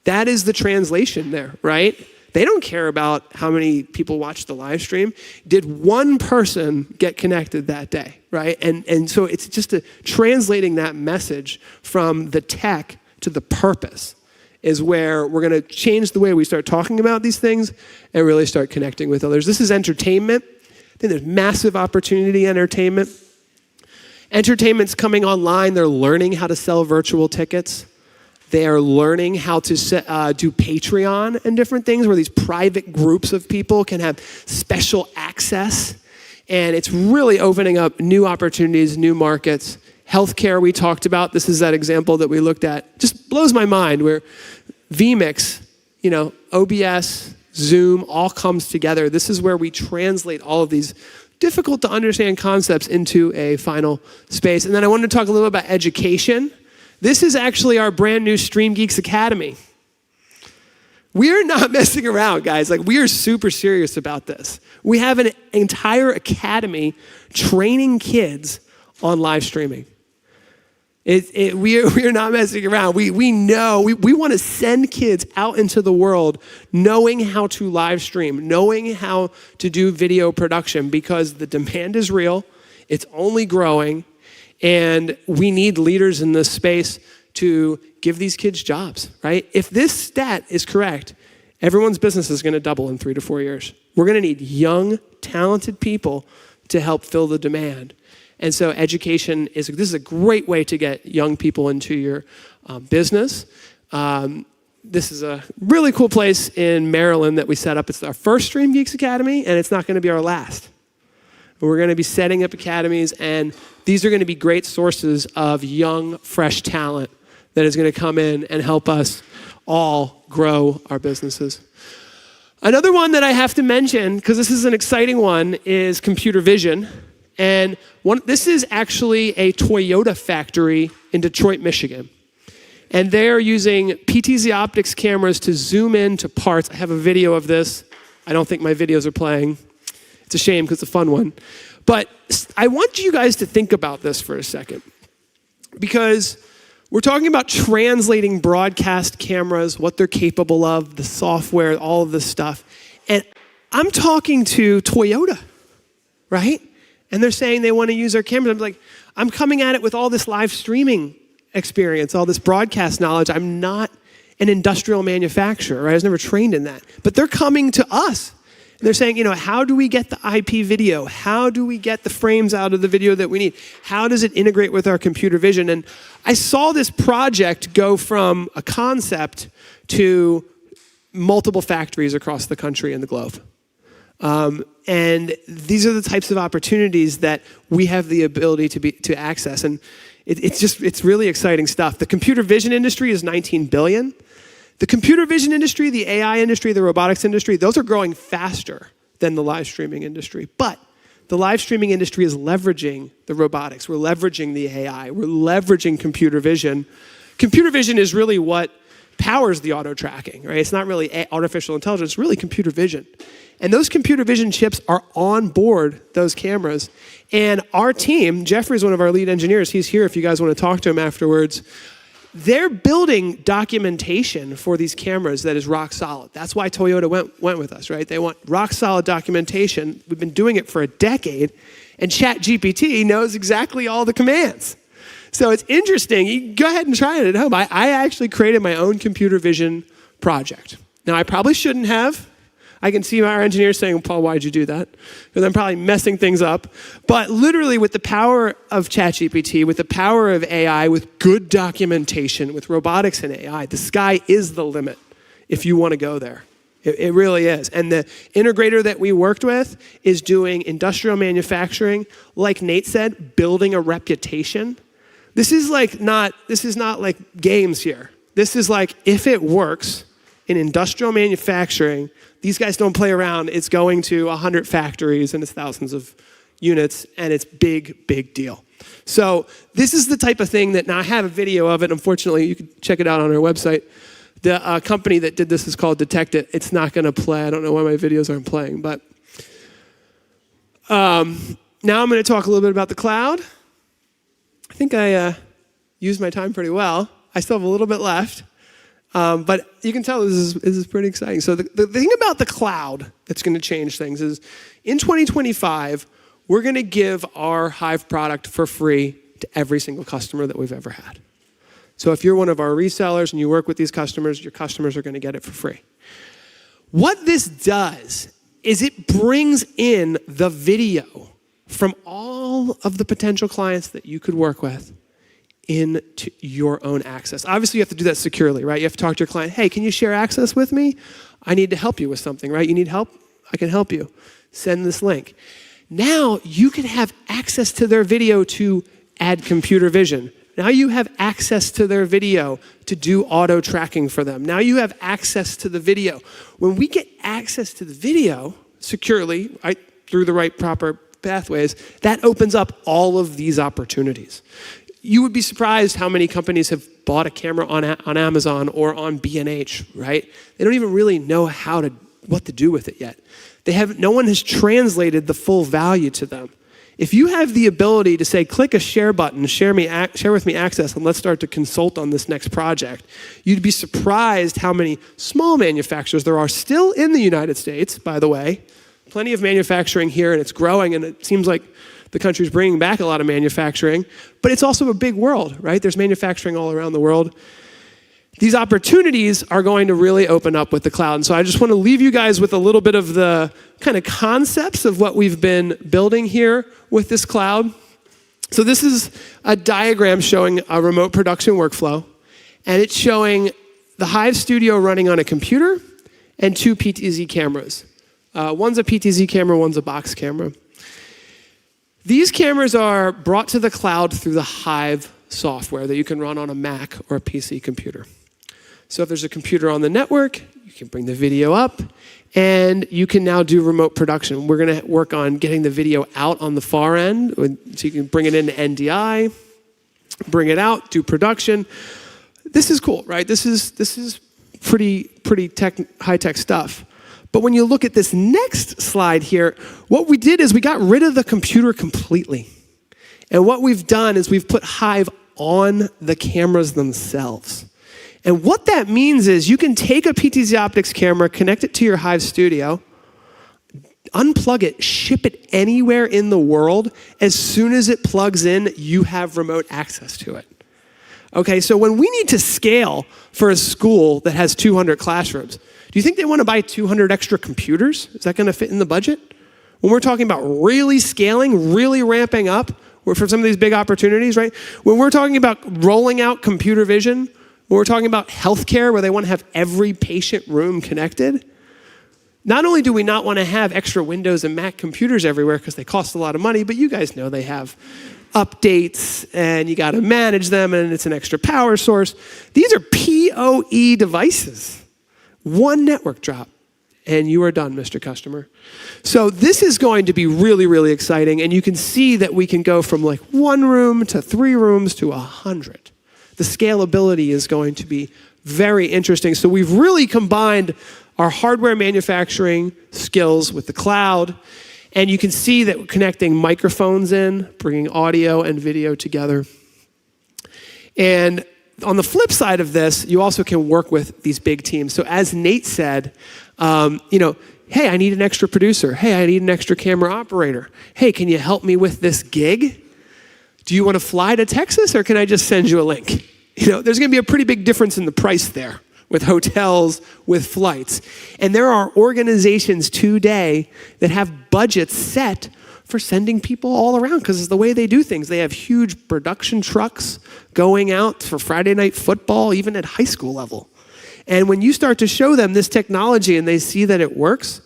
That is the translation there, right? They don't care about how many people watch the live stream. Did one person get connected that day, right? And so it's just translating that message from the tech to the purpose is where we're going to change the way we start talking about these things and really start connecting with others. This is entertainment. I think there's massive opportunity in entertainment. Entertainment's coming online. They're learning how to sell virtual tickets. They are learning how to do Patreon and different things where these private groups of people can have special access. And it's really opening up new opportunities, new markets. Healthcare we talked about. This is that example that we looked at. Just blows my mind where vMix, OBS, Zoom, all comes together. This is where we translate all of these difficult to understand concepts into a final space. And then I wanted to talk a little about education. This is actually our brand new StreamGeeks Academy. We're not messing around, guys. We are super serious about this. We have an entire academy training kids on live streaming. We're not messing around. We know, we want to send kids out into the world knowing how to live stream, knowing how to do video production because the demand is real, it's only growing, and we need leaders in this space to give these kids jobs, right? If this stat is correct, everyone's business is going to double in 3 to 4 years. We're going to need young, talented people to help fill the demand. And so education this is a great way to get young people into your business. This is a really cool place in Maryland that we set up. It's our first StreamGeeks Academy, and it's not going to be our last. We're going to be setting up academies, and these are going to be great sources of young, fresh talent that is going to come in and help us all grow our businesses. Another one that I have to mention, because this is an exciting one, is computer vision. And this is actually a Toyota factory in Detroit, Michigan. And they're using PTZ optics cameras to zoom in to parts. I have a video of this. I don't think my videos are playing. It's a shame because it's a fun one. But I want you guys to think about this for a second. Because we're talking about translating broadcast cameras, what they're capable of, the software, all of this stuff. And I'm talking to Toyota, right? And they're saying they want to use our cameras. I'm coming at it with all this live streaming experience, all this broadcast knowledge. I'm not an industrial manufacturer, right? I was never trained in that. But they're coming to us. And they're saying, how do we get the IP video? How do we get the frames out of the video that we need? How does it integrate with our computer vision? And I saw this project go from a concept to multiple factories across the country and the globe. And these are the types of opportunities that we have the ability to access. And it's really exciting stuff. The computer vision industry is $19 billion. The computer vision industry, the AI industry, the robotics industry, those are growing faster than the live streaming industry. But the live streaming industry is leveraging the robotics. We're leveraging the AI. We're leveraging computer vision. Computer vision is really what powers the auto tracking, right? It's not really artificial intelligence, it's really computer vision. And those computer vision chips are on board those cameras. And our team, Jeffrey's one of our lead engineers, he's here if you guys want to talk to him afterwards. They're building documentation for these cameras that is rock solid. That's why Toyota went with us, right? They want rock solid documentation. We've been doing it for a decade, and ChatGPT knows exactly all the commands. So it's interesting. You can go ahead and try it at home. I actually created my own computer vision project. Now, I probably shouldn't have. I can see our engineers saying, Paul, why'd you do that? Because I'm probably messing things up. But literally with the power of ChatGPT, with the power of AI, with good documentation, with robotics and AI, the sky is the limit if you want to go there. It really is. And the integrator that we worked with is doing industrial manufacturing, like Nate said, building a reputation. This is not like games here. This is like, if it works in industrial manufacturing, these guys don't play around. It's going to 100 factories and it's thousands of units, and it's big, big deal. So this is the type of thing that, now I have a video of it. Unfortunately, you can check it out on our website. The company that did this is called Detect It. It's not going to play. I don't know why my videos aren't playing, but now I'm going to talk a little bit about the cloud. I think I used my time pretty well. I still have a little bit left. But you can tell this is pretty exciting. So the thing about the cloud that's going to change things is in 2025, we're going to give our Hive product for free to every single customer that we've ever had. So if you're one of our resellers and you work with these customers, your customers are going to get it for free. What this does is it brings in the video from all of the potential clients that you could work with into your own access. Obviously, you have to do that securely, right? You have to talk to your client. Hey, can you share access with me? I need to help you with something, right? You need help? I can help you. Send this link. Now you can have access to their video to add computer vision. Now you have access to their video to do auto tracking for them. Now you have access to the video. When we get access to the video securely, right, through the right proper pathways, that opens up all of these opportunities. You would be surprised how many companies have bought a camera on Amazon or on B&H, right? They don't even really know what to do with it yet. No one has translated the full value to them. If you have the ability to say, click a share button, share with me access, and let's start to consult on this next project, you'd be surprised how many small manufacturers there are still in the United States, by the way. Plenty of manufacturing here, and it's growing, and it seems like the country's bringing back a lot of manufacturing, but it's also a big world, right? There's manufacturing all around the world. These opportunities are going to really open up with the cloud. And so I just want to leave you guys with a little bit of the kind of concepts of what we've been building here with this cloud. So this is a diagram showing a remote production workflow, and it's showing the Hive Studio running on a computer and 2 PTZ cameras. One's a PTZ camera, one's a box camera. These cameras are brought to the cloud through the Hive software that you can run on a Mac or a PC computer. So if there's a computer on the network, you can bring the video up, and you can now do remote production. We're going to work on getting the video out on the far end, so you can bring it into NDI, bring it out, do production. This is cool, right? This is pretty high-tech stuff. But when you look at this next slide here, what we did is we got rid of the computer completely. And what we've done is we've put Hive on the cameras themselves. And what that means is you can take a PTZ Optics camera, connect it to your Hive Studio, unplug it, ship it anywhere in the world. As soon as it plugs in, you have remote access to it. Okay, so when we need to scale for a school that has 200 classrooms, do you think they want to buy 200 extra computers? Is that going to fit in the budget? When we're talking about really scaling, really ramping up for some of these big opportunities, right? When we're talking about rolling out computer vision, when we're talking about healthcare where they want to have every patient room connected, not only do we not want to have extra Windows and Mac computers everywhere because they cost a lot of money, but you guys know they have updates and you got to manage them and it's an extra power source. These are PoE devices. One network drop, and you are done, Mr. Customer. So this is going to be really, really exciting, and you can see that we can go from like 1 room to 3 rooms to 100. The scalability is going to be very interesting. So we've really combined our hardware manufacturing skills with the cloud, and you can see that we're connecting microphones in, bringing audio and video together. And on the flip side of this, you also can work with these big teams. So as Nate said, hey, I need an extra producer. Hey, I need an extra camera operator. Hey, can you help me with this gig? Do you want to fly to Texas or can I just send you a link? There's going to be a pretty big difference in the price there with hotels, with flights. And there are organizations today that have budgets set for sending people all around because it's the way they do things. They have huge production trucks going out for Friday night football, even at high school level. And when you start to show them this technology and they see that it works,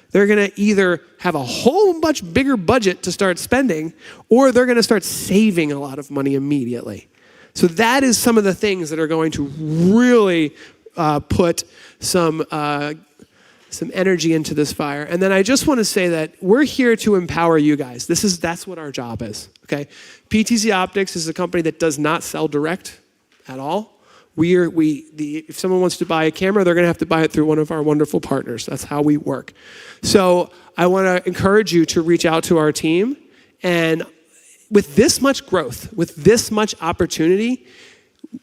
they're going to either have a whole much bigger budget to start spending, or they're going to start saving a lot of money immediately. So that is some of the things that are going to really put some energy into this fire. And then I just want to say that we're here to empower you guys. That's what our job is, okay? PTZ Optics is a company that does not sell direct at all. If someone wants to buy a camera, they're going to have to buy it through one of our wonderful partners. That's how we work. So I want to encourage you to reach out to our team. And with this much growth, with this much opportunity,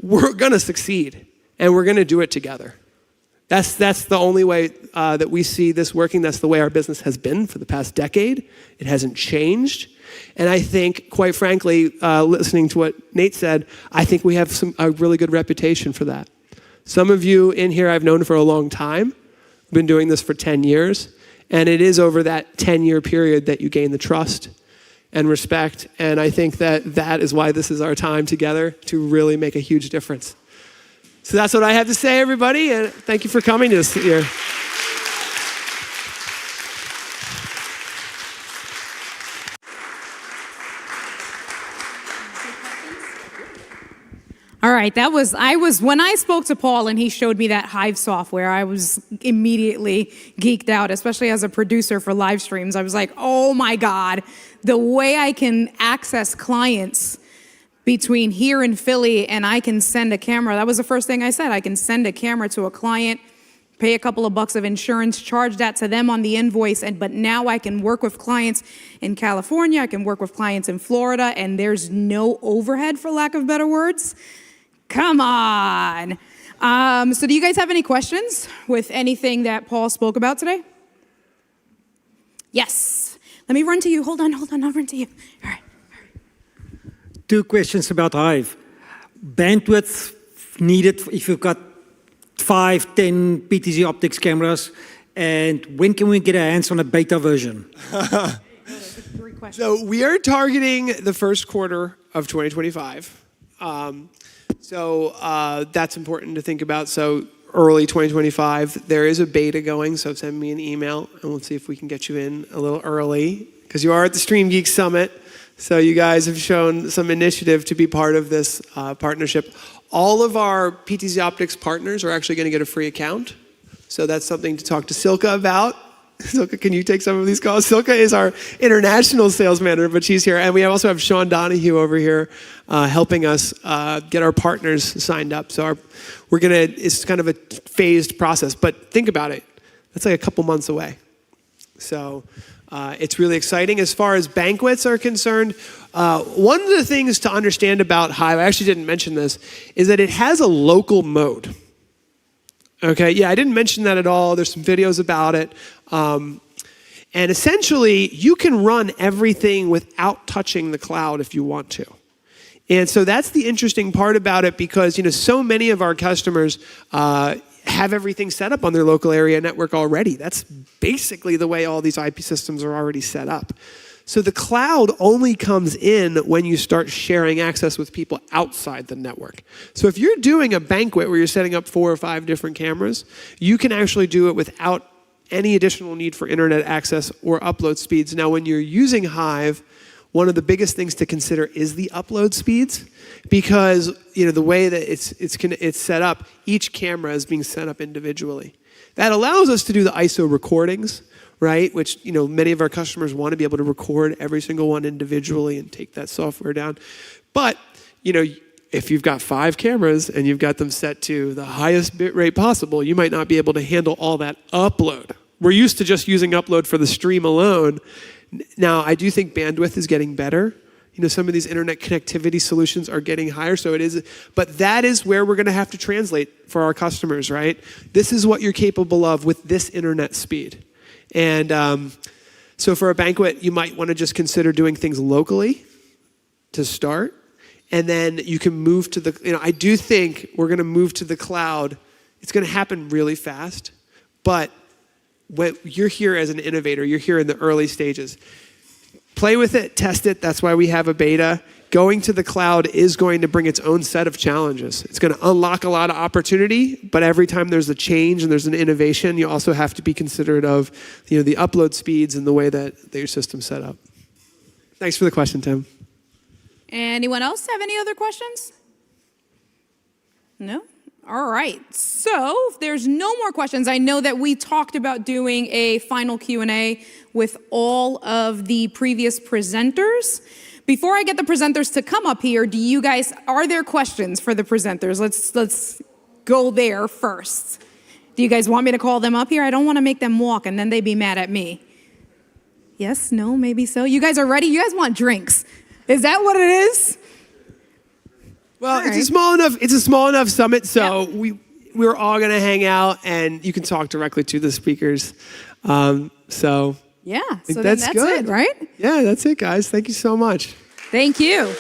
we're going to succeed. And we're going to do it together. That's the only way that we see this working. That's the way our business has been for the past decade. It hasn't changed. And I think, quite frankly, listening to what Nate said, I think we have a really good reputation for that. Some of you in here I've known for a long time. I've been doing this for 10 years. And it is over that 10-year period that you gain the trust and respect. And I think that is why this is our time together to really make a huge difference. So that's what I have to say, everybody. And thank you for coming this year. All right, when I spoke to Paul and he showed me that Hive software, I was immediately geeked out, especially as a producer for live streams. I was like, oh my God, the way I can access clients between here and Philly and I can send a camera. That was the first thing I said. I can send a camera to a client, pay a couple of bucks of insurance, charge that to them on the invoice, but now I can work with clients in California, I can work with clients in Florida, and there's no overhead, for lack of better words. Come on. So do you guys have any questions with anything that Paul spoke about today? Yes. Let me run to you. Hold on, I'll run to you. All right. 2 questions about Hive. Bandwidth needed if you've got 5, 10 PTZ optics cameras, and when can we get our hands on a beta version? So we are targeting the first quarter of 2025. So that's important to think about. So early 2025, there is a beta going, so send me an email and we'll see if we can get you in a little early, because you are at the StreamGeeks Summit. So you guys have shown some initiative to be part of this partnership. All of our PTZ Optics partners are actually going to get a free account. So that's something to talk to Silka about. Silka, can you take some of these calls? Silka is our international sales manager, but she's here. And we also have Sean Donahue over here helping us get our partners signed up. So it's kind of a phased process. But think about it. That's like a couple months away. So it's really exciting. As far as banquets are concerned, one of the things to understand about Hive, I actually didn't mention this, is that it has a local mode. Okay, yeah, I didn't mention that at all. There's some videos about it. And essentially, you can run everything without touching the cloud if you want to. And so that's the interesting part about it, because so many of our customers have everything set up on their local area network already. That's basically the way all these IP systems are already set up. So the cloud only comes in when you start sharing access with people outside the network. So if you're doing a banquet where you're setting up 4 or 5 different cameras, you can actually do it without any additional need for internet access or upload speeds. Now, when you're using Hive, one of the biggest things to consider is the upload speeds, because the way that it's set up, each camera is being set up individually. That allows us to do the ISO recordings, right? Which, many of our customers want to be able to record every single one individually and take that software down. But, if you've got 5 cameras and you've got them set to the highest bit rate possible, you might not be able to handle all that upload. We're used to just using upload for the stream alone. Now, I do think bandwidth is getting better. Some of these internet connectivity solutions are getting higher, so it is. But that is where we're going to have to translate for our customers, right? This is what you're capable of with this internet speed. And so for a banquet, you might want to just consider doing things locally to start. And then you can move to the, I do think we're going to move to the cloud. It's going to happen really fast. But when you're here as an innovator, you're here in the early stages. Play with it, test it. That's why we have a beta. Going to the cloud is going to bring its own set of challenges. It's going to unlock a lot of opportunity, but every time there's a change and there's an innovation, you also have to be considerate of the upload speeds and the way that your system's set up. Thanks for the question, Tim. Anyone else have any other questions? No? All right. So if there's no more questions, I know that we talked about doing a final Q&A with all of the previous presenters. Before I get the presenters to come up here, are there questions for the presenters? Let's go there first. Do you guys want me to call them up here? I don't want to make them walk and then they'd be mad at me. Yes, no, maybe so. You guys are ready? You guys want drinks. Is that what it is? Well, all right. It's a small enough summit, so yeah. We're all going to hang out and you can talk directly to the speakers. So yeah, I think so that's good, it, right? Yeah, that's it, guys. Thank you so much. Thank you.